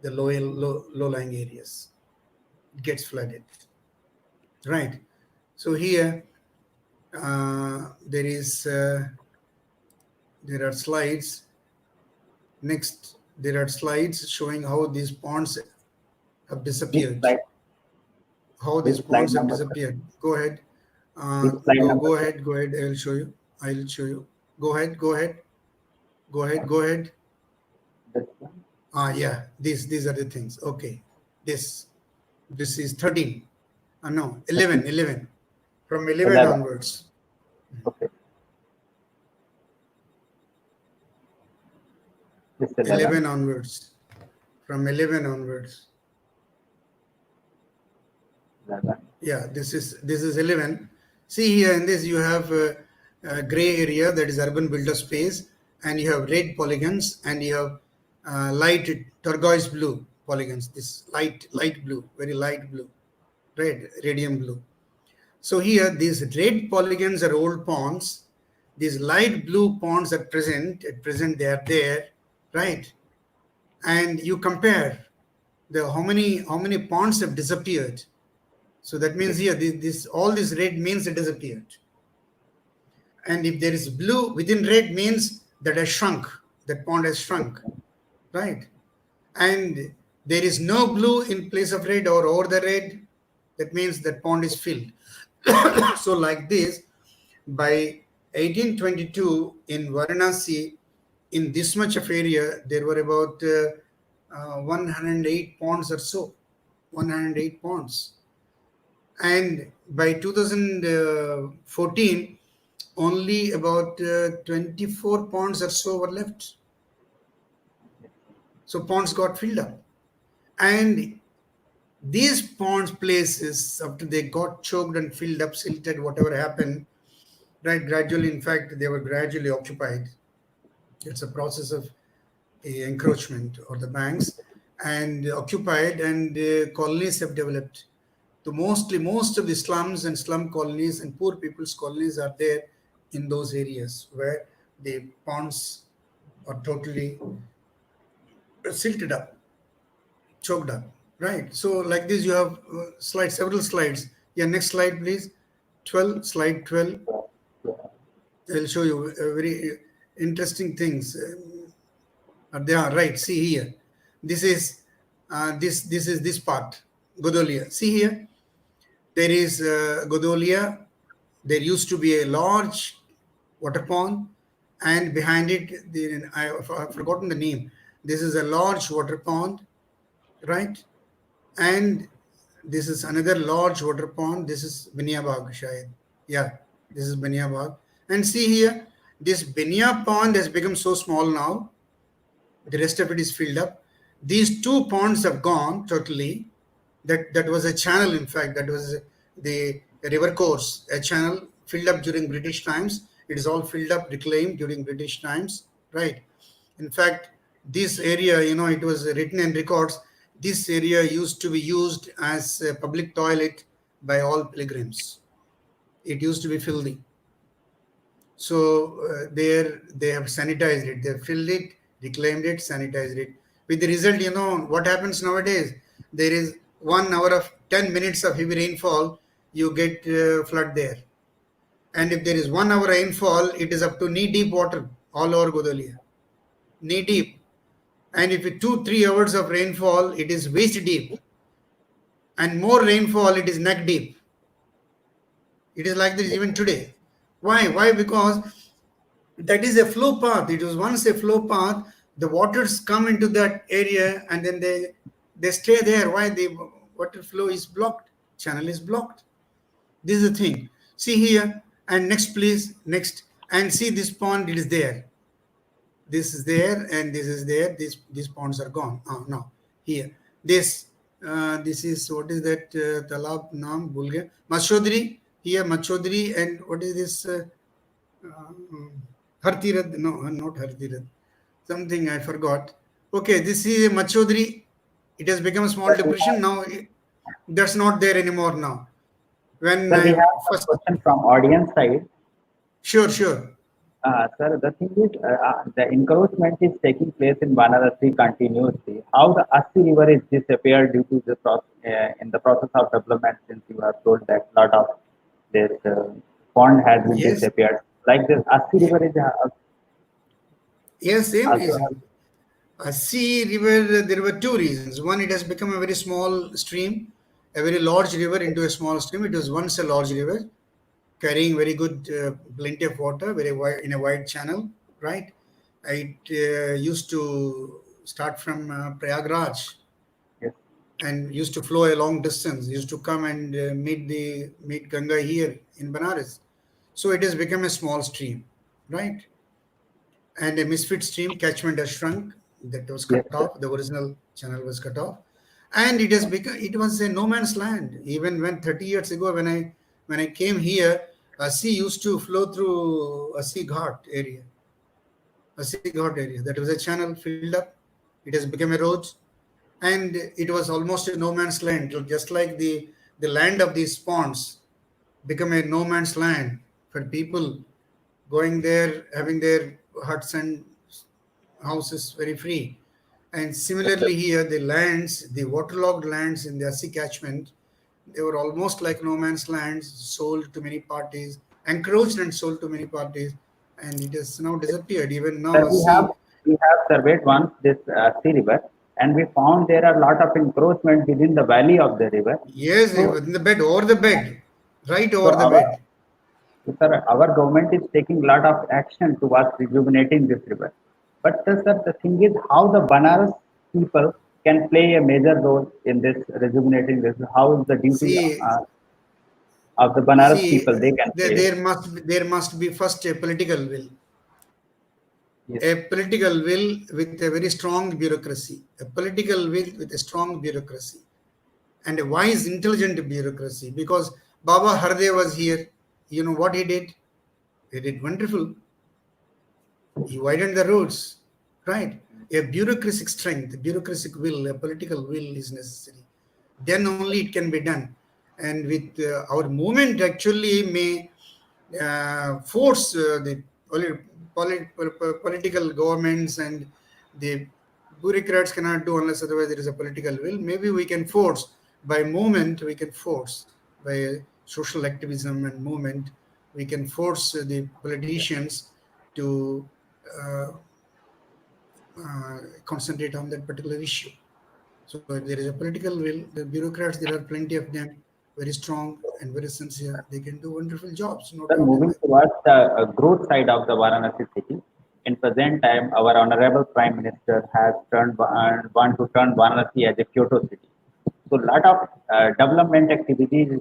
the low-lying areas. It gets flooded. Right. So here there are slides. Next, there are slides showing how these ponds have disappeared. How these ponds have disappeared. Go ahead. Go ahead. I'll show you. Go ahead. Yeah, these are the things. Okay. This is 13. No, 11. From 11 onwards. Okay. 11 onwards. From 11 onwards. Yeah, this is 11. See here in this you have a gray area, that is urban builder space, and you have red polygons, and you have light turquoise blue polygons. This light blue, very light blue, red, radium blue. So here these red polygons are old ponds. These light blue ponds are present. At present they are there, right? And you compare how many ponds have disappeared. So that means here all this red means it disappeared. And if there is blue within red means that has shrunk. That pond has shrunk, right? And there is no blue in place of red or over the red. That means that pond is filled. So like this, by 1822 in Varanasi, in this much of area, there were about 108 ponds or so. 108 ponds. And by 2014, only about 24 ponds or so were left. So ponds got filled up. And these ponds places, after they got choked and filled up, silted, whatever happened, right, gradually, in fact, they were gradually occupied. It's a process of encroachment or the banks, and occupied, and colonies have developed. So most of the slums and slum colonies and poor people's colonies are there in those areas where the ponds are totally silted up, choked up, right? So like this, you have several slides. Yeah, next slide, please. Slide 12. I'll show you very interesting things. They are right. See here. This is this part, Godolia. See here. There is Godolia. There used to be a large water pond, and behind it, I've forgotten the name. This is a large water pond, right? And this is another large water pond. This is Baniabag, Shayad. Yeah, this is Baniabag. And see here, this Bania pond has become so small now. The rest of it is filled up. These two ponds have gone totally. That was a channel, in fact, that was the river course, a channel filled up during British times. It is all filled up, reclaimed during British times, right? In fact, this area, it was written in records, this area used to be used as a public toilet by all pilgrims. It used to be filthy. So there they have sanitized it. They filled it, reclaimed it, sanitized it. With the result, what happens nowadays? There is 1 hour of 10 minutes of heavy rainfall, you get flood there. And if there is 1 hour rainfall, it is up to knee deep water all over Godalia. Knee deep. And if it 2-3 hours of rainfall, it is waist deep. And more rainfall, it is neck deep. It is like this even today. Why? Why? Because that is a flow path. It was once a flow path. The waters come into that area and then they stay there. Why? The water flow is blocked. Channel is blocked. This is the thing. See here, and next please, next, and see this pond. It is there. This is there, and this is there. These ponds are gone. Now here, this is what is that talab naam bhul gaya. Machodri here, Machodri, and what is this? Hartirad, no, not Hartirad. Something I forgot. Okay, this is Machodri. It has become a small depression. Now that's not there anymore now. When Sir, we have a question from audience side. Sure. Sir, the thing is, the encroachment is taking place in Varanasi continuously. How the Assi River is disappeared due to the in the process of development, since you have told that lot of this pond has been Yes. disappeared. Like this Assi River is Yes, same also reason. Sea river, there were two reasons. One, it has become a very small stream, a very large river into a small stream. It was once a large river, carrying very good, plenty of water, very wide, in a wide channel, right? It used to start from Prayagraj yes. and used to flow a long distance. Used to come and meet Ganga here in Banaras. So it has become a small stream, right? And a misfit stream, catchment has shrunk. That was Yes, cut sir. off. The original channel was cut off, and it has become. It was a no man's land. Even when 30 years ago, when I came here, a sea used to flow through a sea ghat area. That was a channel filled up. It has become a road, and it was almost a no man's land, just like the land of these ponds become a no man's land for people going there, having their huts and houses very free. And Yes, sir. similarly here, the lands, the waterlogged lands in the Assi catchment, they were almost like no man's lands, sold to many parties, encroached and sold to many parties, and it has now disappeared. Even now, Sir, Assi, we have surveyed once this Sea River, and we found there are a lot of encroachment within the valley of the river. yes, So, in the bed, over the bed, right so over the bed. our government is taking a lot of action towards rejuvenating this river. But sir, the thing is how the Banaras people can play a major role in this rejuvenating this. How is the duty See, of the Banaras see, people they can play? there must be first a political will. Yes, A political will with a very strong bureaucracy, a political will with a strong bureaucracy, and a wise, intelligent bureaucracy. Because Baba Hardev was here, you know what he did? He did wonderful. He widened the roads, right? A bureaucratic strength, a bureaucratic will, a political will is necessary. Then only it can be done. And with our movement actually may force the political governments and the bureaucrats cannot do unless otherwise there is a political will. Maybe we can force by movement, we can force by social activism and movement, we can force the politicians to uh, concentrate on that particular issue. So if there is a political will, the bureaucrats, there are plenty of them, very strong and very sincere. They can do wonderful jobs, no sir, doubt in moving my. towards the growth side of the Varanasi city, in present time, our honorable Prime Minister has want to turn Varanasi as a Kyoto city. So, lot of development activities is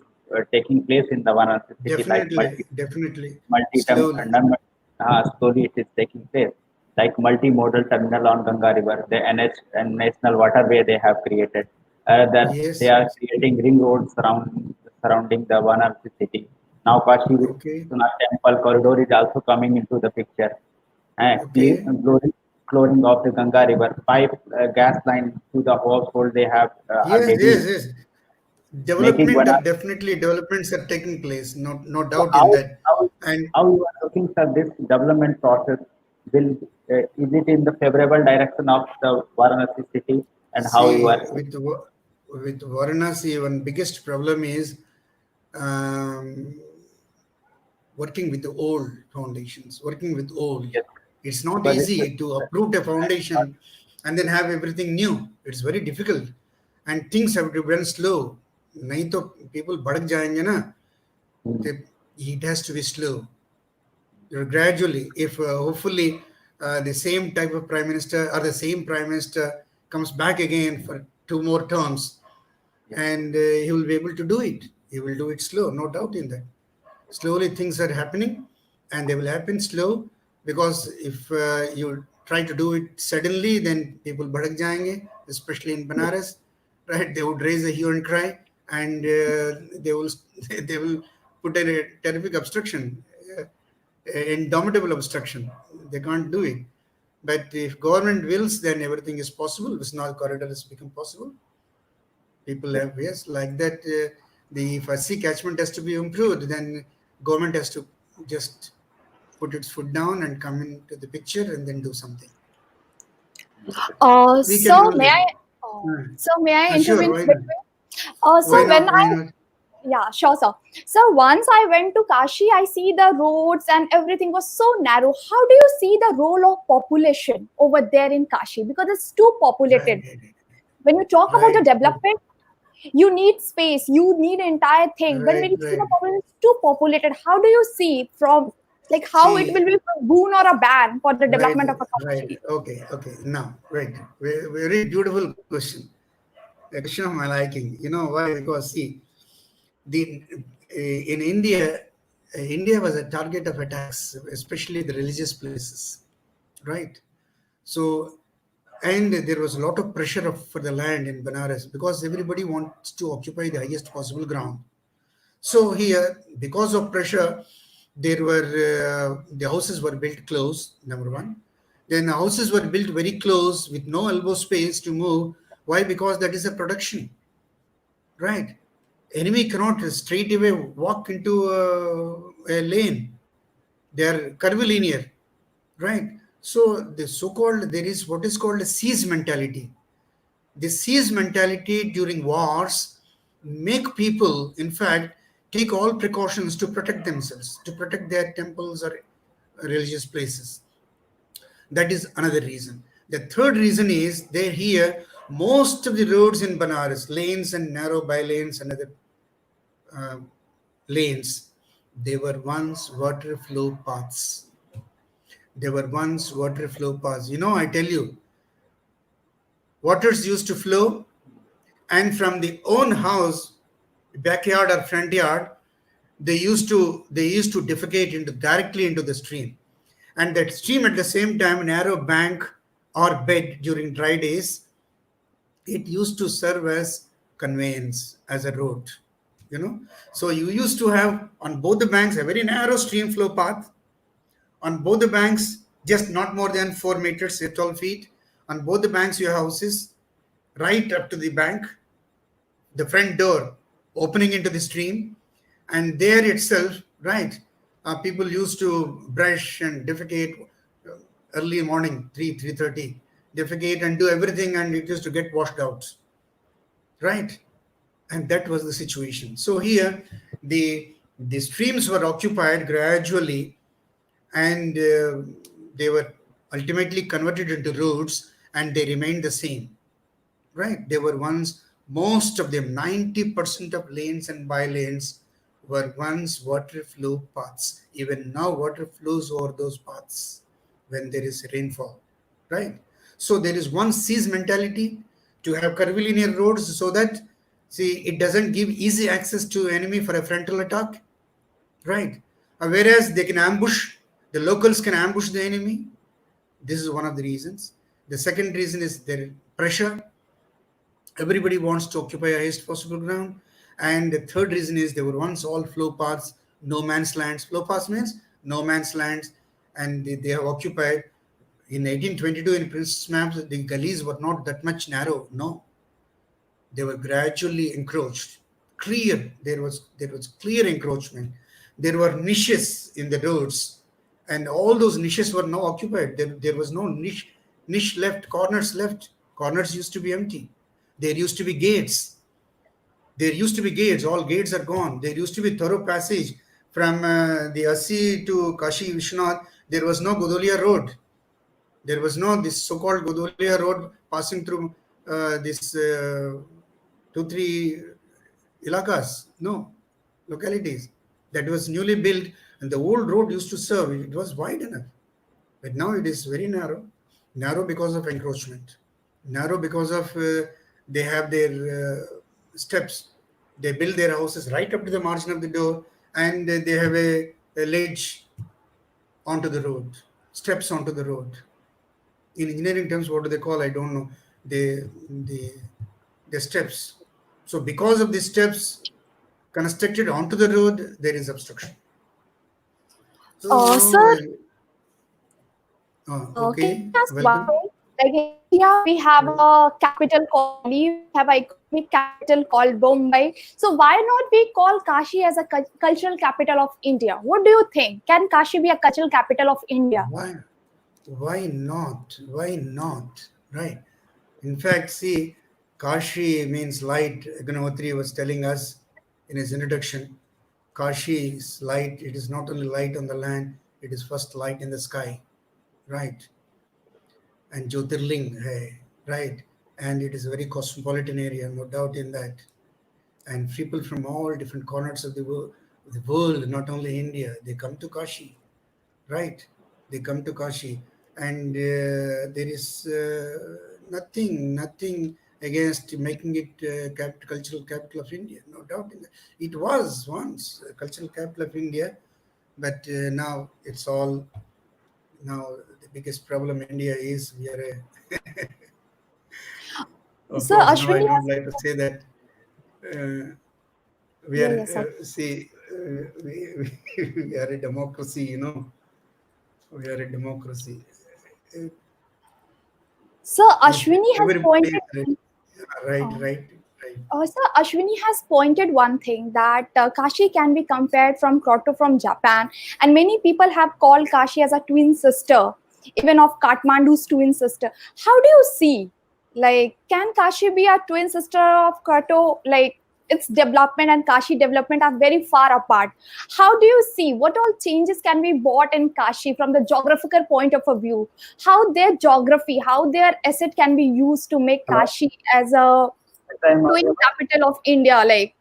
taking place in the Varanasi city, like Definitely, multi slowly. slowly it is taking place, like multimodal terminal on Ganga River, the NH and national waterway they have created. That they Yes. are creating ring roads surrounding the Varanasi city. Now Kashi Okay. Vishwanath temple corridor is also coming into the picture. Okay. Chlorine of the Ganga River, pipe gas line to the household they have Yes, already. yes, yes. Developments one. are taking place, no So doubt in that. And how you are looking for this development process? Will is it in the favorable direction of the Varanasi city, and how you see, are? with Varanasi, one biggest problem is um, working with the old foundations, working with old. Yes, It's not because easy to uproot a foundation and then have everything new. It's very difficult. And things have to run slow. नहीं तो people भड़क जाएंगे ना. It has to be slow. Gradually, if hopefully the same type of prime minister or the same prime minister comes back again for 2 more terms, and he will be able to do it. He will do it slow, no doubt in that. Slowly things are happening, and they will happen slow, because if you try to do it suddenly, then people bhadak jayenge, especially in Banaras, right? They would raise a hue and cry, and they will they will put a terrific obstruction, indomitable obstruction. They can't do it. But if government wills, then everything is possible. Visnal corridor has become possible. People have, yes, like that. The if a sea catchment has to be improved, then government has to just put its foot down and come into the picture and then do something. We can So do may that. I? So may I Sure, intervene why not? between? Why So when not? Why I not? Yeah, sure, sir. So once I went to Kashi, I see the roads and everything was so narrow. How do you see the role of population over there in Kashi? Because it's too populated. When you talk about the Right, development, you need space, you need entire thing. But when right, you see the right. population is too populated, how do you see from like how it See, will be a boon or a ban for the right, development of a right. country? Okay, okay. Now, right. Very beautiful question. A question of my liking. You know why? Because see, the in India, India was a target of attacks, especially the religious places, right? So, and there was a lot of pressure for the land in Benares, because everybody wants to occupy the highest possible ground. So here, because of pressure, there were the houses were built close. Number one, then the houses were built very close with no elbow space to move. Why? Because that is a production, right? Enemy cannot straight away walk into a lane. They are curvilinear, right? So the so-called, there is what is called a siege mentality. The siege mentality during wars make people, in fact, take all precautions to protect themselves, to protect their temples or religious places. That is another reason. The third reason is they here most of the roads in Banaras, lanes and narrow by lanes and other uh, lanes, they were once water flow paths. They were once water flow paths. You know, I tell you, waters used to flow, and from the own house, backyard or front yard, they used to defecate into directly into the stream, and that stream at the same time narrow bank or bed during dry days, it used to serve as conveyance, as a road, you know. So you used to have on both the banks a very narrow stream flow path, on both the banks just not more than 4 meters, say 12 feet. On both the banks you have houses right up to the bank, the front door opening into the stream, and there itself, right, people used to brush and defecate early morning, 3:30, defecate and do everything, and it used to get washed out, right? And that was the situation. So here the streams were occupied gradually, and they were ultimately converted into roads, and they remained the same, right? They were once, most of them, 90% of lanes and by lanes were once water flow paths. Even now water flows over those paths when there is rainfall, right? So there is one siege mentality, to have curvilinear roads, so that, see, it doesn't give easy access to enemy for a frontal attack, right? Whereas they can ambush, the locals can ambush the enemy. This is one of the reasons. The second reason is their pressure. Everybody wants to occupy highest possible ground. And the third reason is there were once all flow paths, no man's lands. Flow paths means no man's lands, and they have occupied. In 1822, in Princess maps, the gullies were not that much narrow. No, they were gradually encroached. clear. There was clear encroachment. There were niches in the roads, and all those niches were now occupied. There was no niche left, corners left. Corners used to be empty. There used to be gates. All gates are gone. There used to be thorough passage from the Asi to Kashi Vishwanath. There was no Godolia Road. There was no this so-called Godolia Road passing through this 2-3 ilakas. No, localities. That was newly built, and the old road used to serve. It was wide enough. But now it is very narrow. Narrow because of encroachment. Narrow because of they have their steps. They build their houses right up to the margin of the door, and they have a ledge onto the road, steps onto the road. In engineering terms, what do they call? I don't know. The steps. So because of the steps constructed onto the road, there is obstruction. So Sir, okay. Welcome. Like in India, we have a capital called Delhi, we have an economic capital called Bombay. So why not we call Kashi as a cultural capital of India? What do you think? Can Kashi be a cultural capital of India? Why not? Why not? Right. In fact, see, Kashi means light. Agnihotri was telling us in his introduction. Kashi is light. It is not only light on the land, it is first light in the sky. Right. And Jyotirling, hey, right. And it is a very cosmopolitan area, no doubt in that. And people from all different corners of the world, not only India, they come to Kashi. Right. They come to Kashi. And there is nothing against making it cultural capital of India. No doubt in that. It was once a cultural capital of India, but now it's all. Now the biggest problem in India is we are a. Of So course, Ashwini no, I don't like to say that. We are we are a democracy. You know, we are a democracy. So Ashwini has pointed. Right. So Ashwini has pointed one thing that Kashi can be compared from Kyoto from Japan, and many people have called Kashi as a twin sister, even of Kathmandu's twin sister. How do you see, like, can Kashi be a twin sister of Kyoto? Like, its development and Kashi development are very far apart. How do you see what all changes can be brought in Kashi from the geographical point of a view? How their geography, how their asset can be used to make Kashi as a twin capital of India? Like,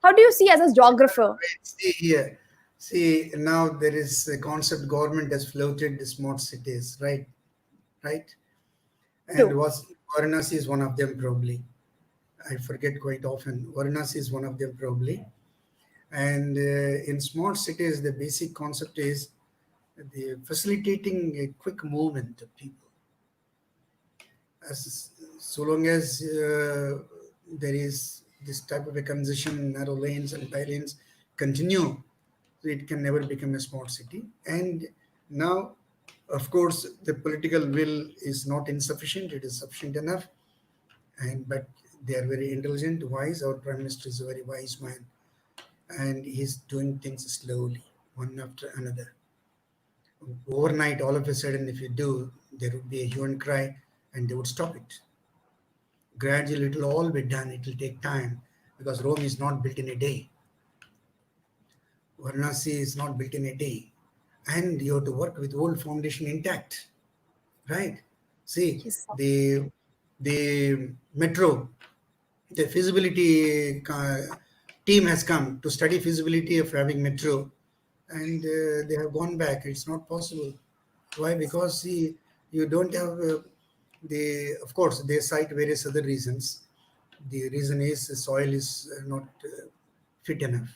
how do you see as a geographer? See here. See, now there is a concept government has floated the smart cities, right? And Varanasi is one of them probably. I forget quite often. Varanasi is one of them probably. And in smart cities, the basic concept is the facilitating a quick movement of people. So long as there is this type of a congestion, narrow lanes and by lanes continue, it can never become a smart city. And now, of course, the political will is not insufficient; it is sufficient enough. But they are very intelligent, wise. Our Prime Minister is a very wise man, and he's doing things slowly, one after another. Overnight, all of a sudden, if you do, there would be a hue and cry, and they would stop it. Gradually, it will all be done. It will take time because Rome is not built in a day. Varanasi is not built in a day. And you have to work with old foundation intact. Right? See, the metro, the feasibility team has come to study feasibility of having metro, and they have gone back. It's not possible. Why? Because see, you don't have of course, they cite various other reasons. The reason is the soil is not fit enough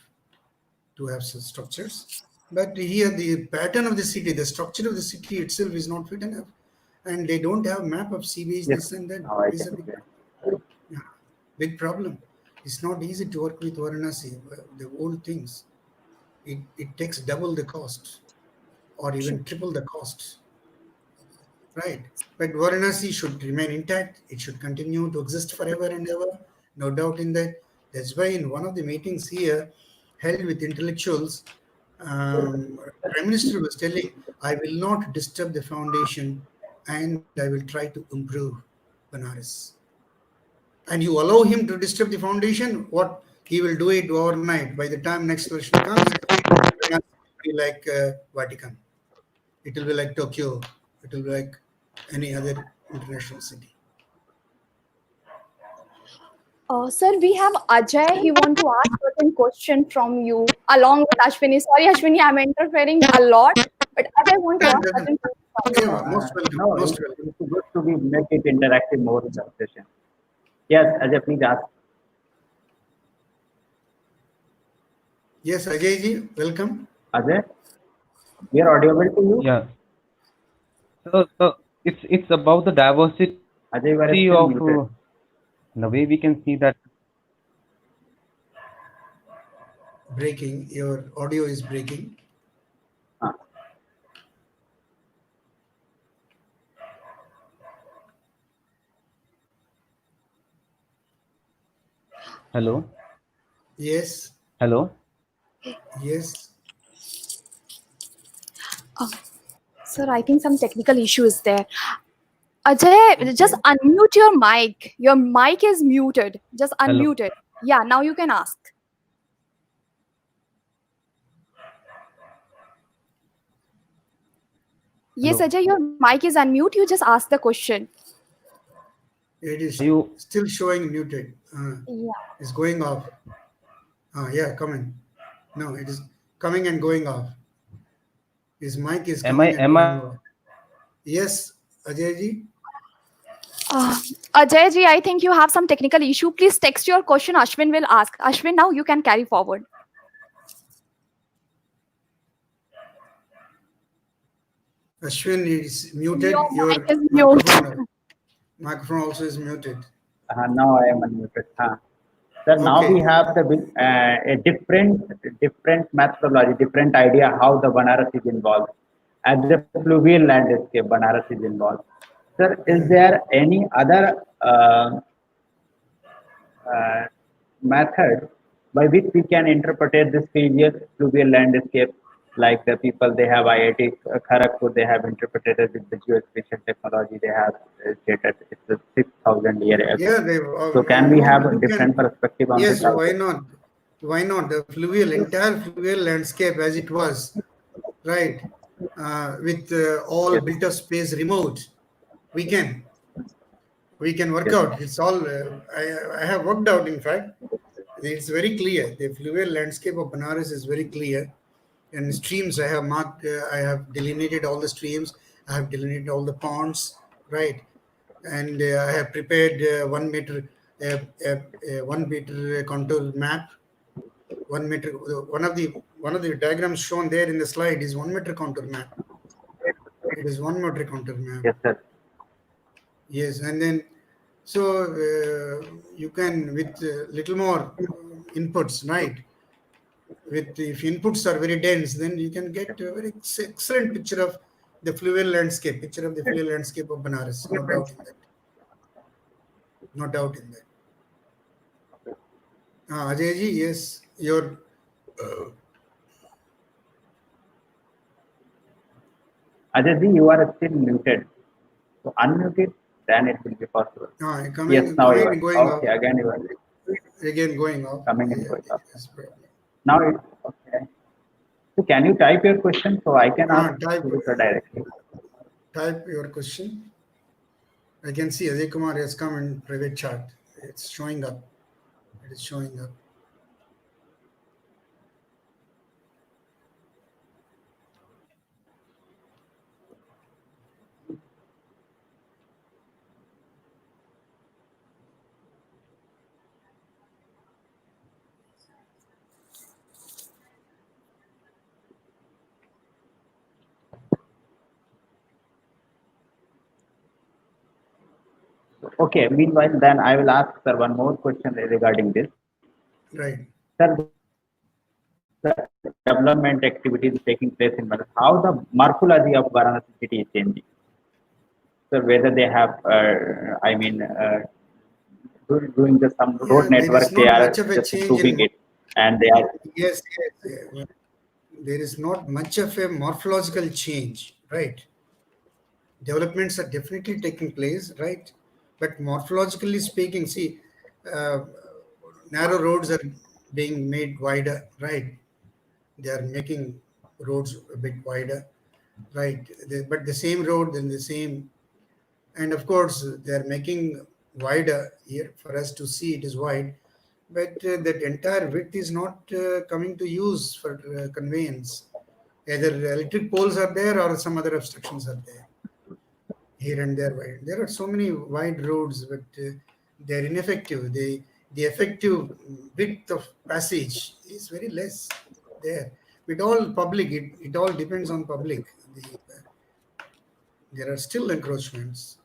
to have such structures. But here, the pattern of the city, the structure of the city itself is not fit enough. And they don't have map of sewage, this and that. It's a big problem. It's not easy to work with Varanasi, the old things. It takes double the cost or even triple the cost. Right. But Varanasi should remain intact. It should continue to exist forever and ever. No doubt in that. That's why in one of the meetings here held with intellectuals, Prime Minister was telling, I will not disturb the foundation and I will try to improve Banaras. And you allow him to disturb the foundation, what he will do it overnight. By the time next election comes, Banaras will be like Vatican. It will be like Tokyo. It will be like any other international city. Sir, we have Ajay. He want to ask certain question from you along with Ashwini. Sorry, Ashwini, I'm interfering a lot, but Ajay want to ask certain questions from you. Yeah, most welcome. No, Most it's welcome. good to be make it interactive more in the session. Yes, Ajay, please ask. Yes, Ajay ji, welcome. Ajay, we are audible to you. Yeah. So it's about the diversity Ajay, you are still of muted. the way we can see that. Breaking. Your audio is breaking. Ah. Hello. Yes. Hello. Yes. Sir, I think some technical issue is there. Ajay, just unmute your mic. Your mic is muted. Just Hello. unmute it. Yeah, now you can ask. Yes, Hello. Ajay, your mic is unmute. You just ask the question. It is You still showing muted. Yeah. It's going off. Yeah, coming. No, it is coming and going off. His mic is am I coming and am going I off. Yes, Ajay ji. Ajay ji, I think you have some technical issue. Please text your question. Ashwin will ask. Ashwin, now you can carry forward. Ashwin is muted. Your mic is Microphone also is muted. Now I am unmuted. Sir, now Okay. we have a different methodology, different idea how the Banaras is involved. As the fluvial landscape, Banaras is involved. Sir, is there any other method by which we can interpret this fluvial landscape? Like the people, they have IIT Kharagpur, they have interpreted it with the geospatial technology. They have stated it's a 6,000 year ago. Yeah, they. So can we have a You different can. perspective on Yes, this also? why not? Why not? The entire fluvial landscape as it was, right? With all Yes, built-up space removed, we can work yes, out. It's all. I have worked out. In fact, it's very clear. The fluvial landscape of Banaras is very clear. And streams, I have marked. I have delineated all the streams. I have delineated all the ponds, right? And I have prepared 1 meter, 1 meter contour map. 1 meter. One of the diagrams shown there in the slide is 1 meter contour map. It is 1 meter contour map. yes, sir. Yes, and then so you can with little more inputs, right? With if inputs are very dense, then you can get a very excellent picture of the fluvial landscape. Picture of the fluvial landscape of Banaras. No doubt in that. No doubt in that. Ajay ji, yes, your Ajay, you are still muted. So unmute it, then it will be possible. Yes, coming now you and going are. off. Okay, again you are Again going off. coming and going off. Yes, probably. Now it's okay. So can you type your question so I can ask Type directly? your question. I can see Ajay Kumar has come in private chat. It's showing up. It is showing up. Okay, meanwhile, then I will ask sir one more question regarding this. Right. Sir, the development activities taking place in Varanasi, how the morphology of Varanasi city is changing. So whether they have, doing the some Yeah, road there is network. They not are much of a just change in. improving it, and they are Yes, yes. There is not much of a morphological change, right? Developments are definitely taking place, right? But morphologically speaking, see, uh, narrow roads are being made wider, right? They are making roads a bit wider, right? But the same road, then the same, and of course, they are making wider here for us to see it is wide, but that entire width is not coming to use for conveyance. Either electric poles are there or some other obstructions are there here and there. Wide. There are so many wide roads, but they're ineffective. The effective width of passage is very less there. With all public, it all depends on public. There are still encroachments.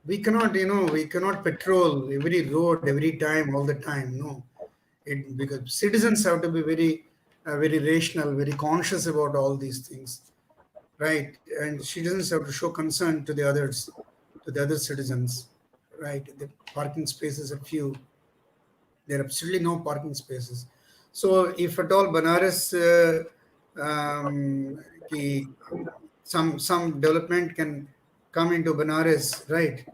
We cannot patrol every road every time, all the time. No, because citizens have to be very rational, very conscious about all these things, right? And citizens have to show concern to the others, to the other citizens, right? The parking spaces are few. There are absolutely no parking spaces. So if at all Banaras, some development can come into Banaras, right?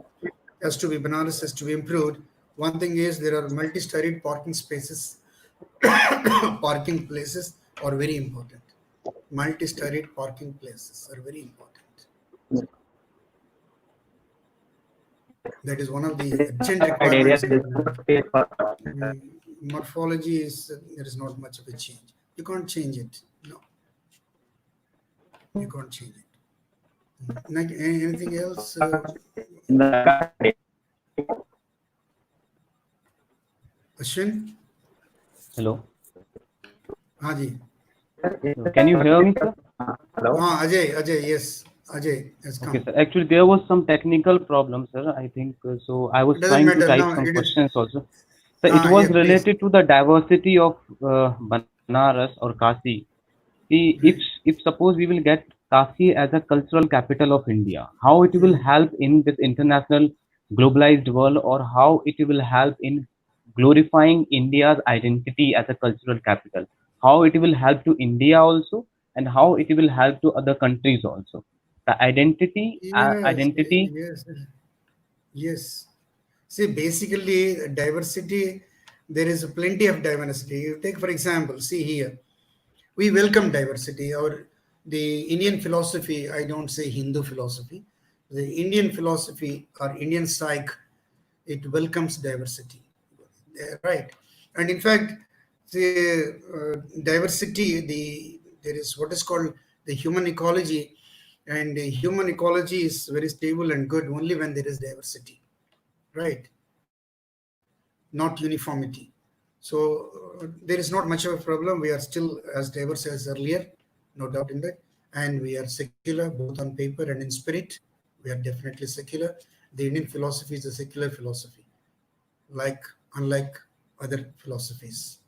Banaras has to be improved. One thing is there are multi-storied parking spaces. Parking places are very important. Multi-storied parking places are very important. That is one of the urgent classified areas. requirements in There is no Banaras. space for Morphology is there is not much of a change. You can't change it. No, you can't change it. Anything else? in the Ashwin? Hello. Haan ji. Can you hear me, sir? Hello. Ajay, yes. Ajay has come. Okay, sir. Actually, there was some technical problem, sir. I think so. I was It doesn't trying to matter. type Now some it is. questions also. So it was Yeah, please. related to the diversity of Banaras or Kashi. See, if suppose we will get Kashi as a cultural capital of India, how it will help in this international globalized world, or how it will help in glorifying India's identity as a cultural capital? How it will help to India also, and how it will help to other countries also? The Yes, identity. yes, yes. See, basically, diversity, there is plenty of diversity. You take, for example, see here, we welcome diversity. The Indian philosophy, I don't say Hindu philosophy, the Indian philosophy or Indian psyche, it welcomes diversity, right? And in fact, the diversity, there is what is called the human ecology, and the human ecology is very stable and good only when there is diversity, right? Not uniformity. So there is not much of a problem. We are still as diverse as earlier, no doubt in that. And we are secular both on paper and in spirit. We are definitely secular. The Indian philosophy is a secular philosophy, unlike other philosophies,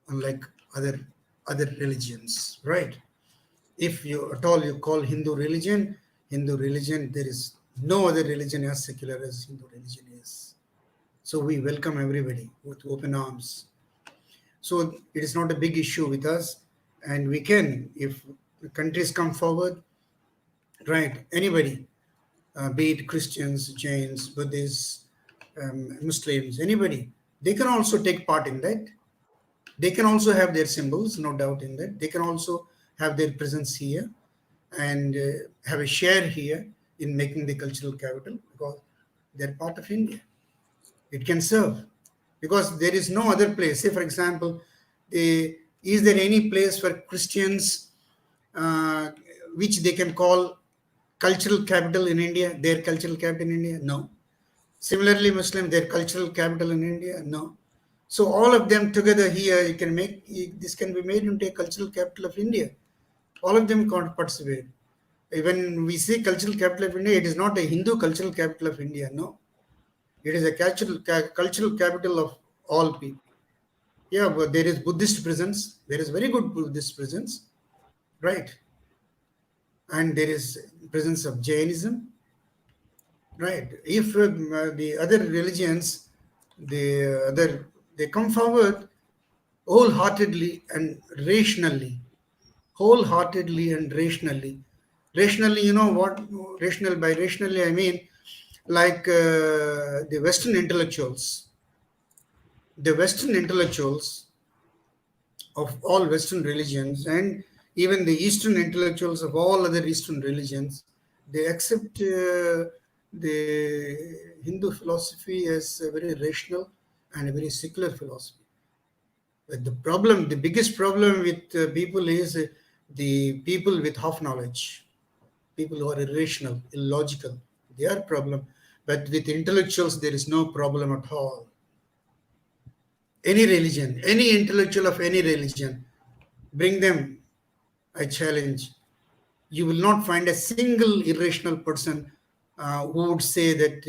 unlike other religions, right? If you at all you call Hindu religion, there is no other religion as secular as Hindu religion is. So we welcome everybody with open arms. So it is not a big issue with us, and we can, if countries come forward, right? Anybody, be it Christians, Jains, Buddhists, Muslims, anybody, they can also take part in that. They can also have their symbols, no doubt in that. They can also have their presence here and have a share here in making the cultural capital because they're part of India. It can serve because there is no other place. Say, for example, is there any place for Christians uh, which they can call cultural capital in India, their cultural capital in India? No. Similarly, Muslim, their cultural capital in India? No. So all of them together here, this can be made into a cultural capital of India. All of them can't participate. When we say cultural capital of India, it is not a Hindu cultural capital of India. No, it is a cultural capital of all people. Yeah, but there is Buddhist presence. There is very good Buddhist presence, right? And there is presence of Jainism, right? If the other religions, they come forward wholeheartedly and rationally. Wholeheartedly and rationally. Rationally, you know what? Rational, by rationally, I mean like the Western intellectuals. The Western intellectuals of all Western religions and even the Eastern intellectuals of all other Eastern religions, they accept the Hindu philosophy as a very rational and a very secular philosophy. But the biggest problem with people is the people with half knowledge, people who are irrational, illogical. They are a problem. But with intellectuals, there is no problem at all. Any religion, any intellectual of any religion, bring them, I challenge. You will not find a single irrational person who would say that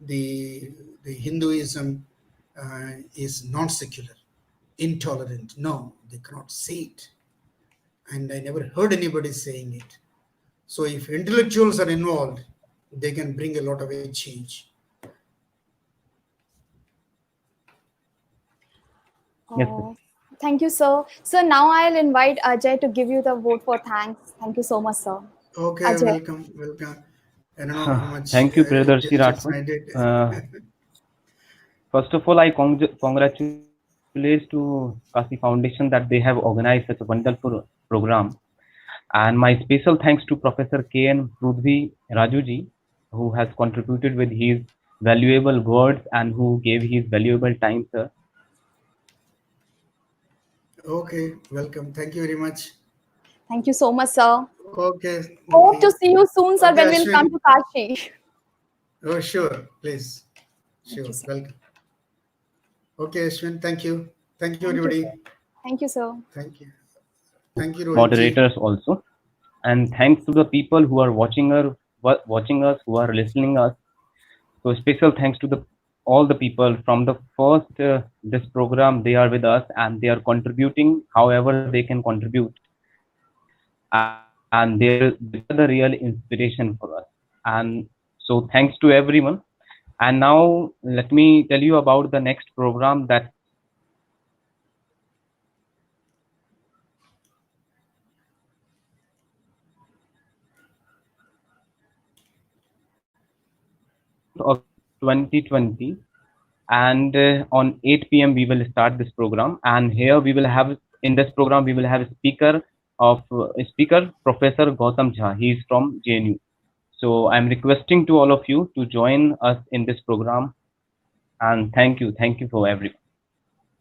the Hinduism is non-secular, intolerant. No, they cannot say it. And I never heard anybody saying it. So if intellectuals are involved, they can bring a lot of a change. Yes, Thank you, sir. So now I'll invite Ajay to give you the vote for thanks. Thank you so much, sir. Okay, Ajay. welcome. I don't know how much Thank you, Priyadarshi diligence Rathod. I did. First of all, I congratulate to Kasi Foundation that they have organized such a wonderful program. And my special thanks to Professor K.N. Prudhvi Rajuji, who has contributed with his valuable words and who gave his valuable time, sir. Okay, welcome. Thank you very much. Thank you so much, sir. Okay. Hope to see you soon, sir, Okay, when we'll come Ashwini. to Kashi. Oh, sure, please. Thank Sure, you, sir. welcome. Okay, Ashwin, thank you. Thank you, Thank you, everybody. sir. Thank you, sir. Thank you. Thank you, Rohit. Moderators also. And thanks to the people who are watching us, who are listening us. So special thanks to all the people from the first this program. They are with us and they are contributing however they can contribute, and they are the real inspiration for us. And so thanks to everyone. And now let me tell you about the next program that of 2020. And on 8 p.m. we will start this program, and here we will have, in this program we will have a speaker Professor Gautam Jha. He is from JNU. So I'm requesting to all of you to join us in this program, and thank you for everyone.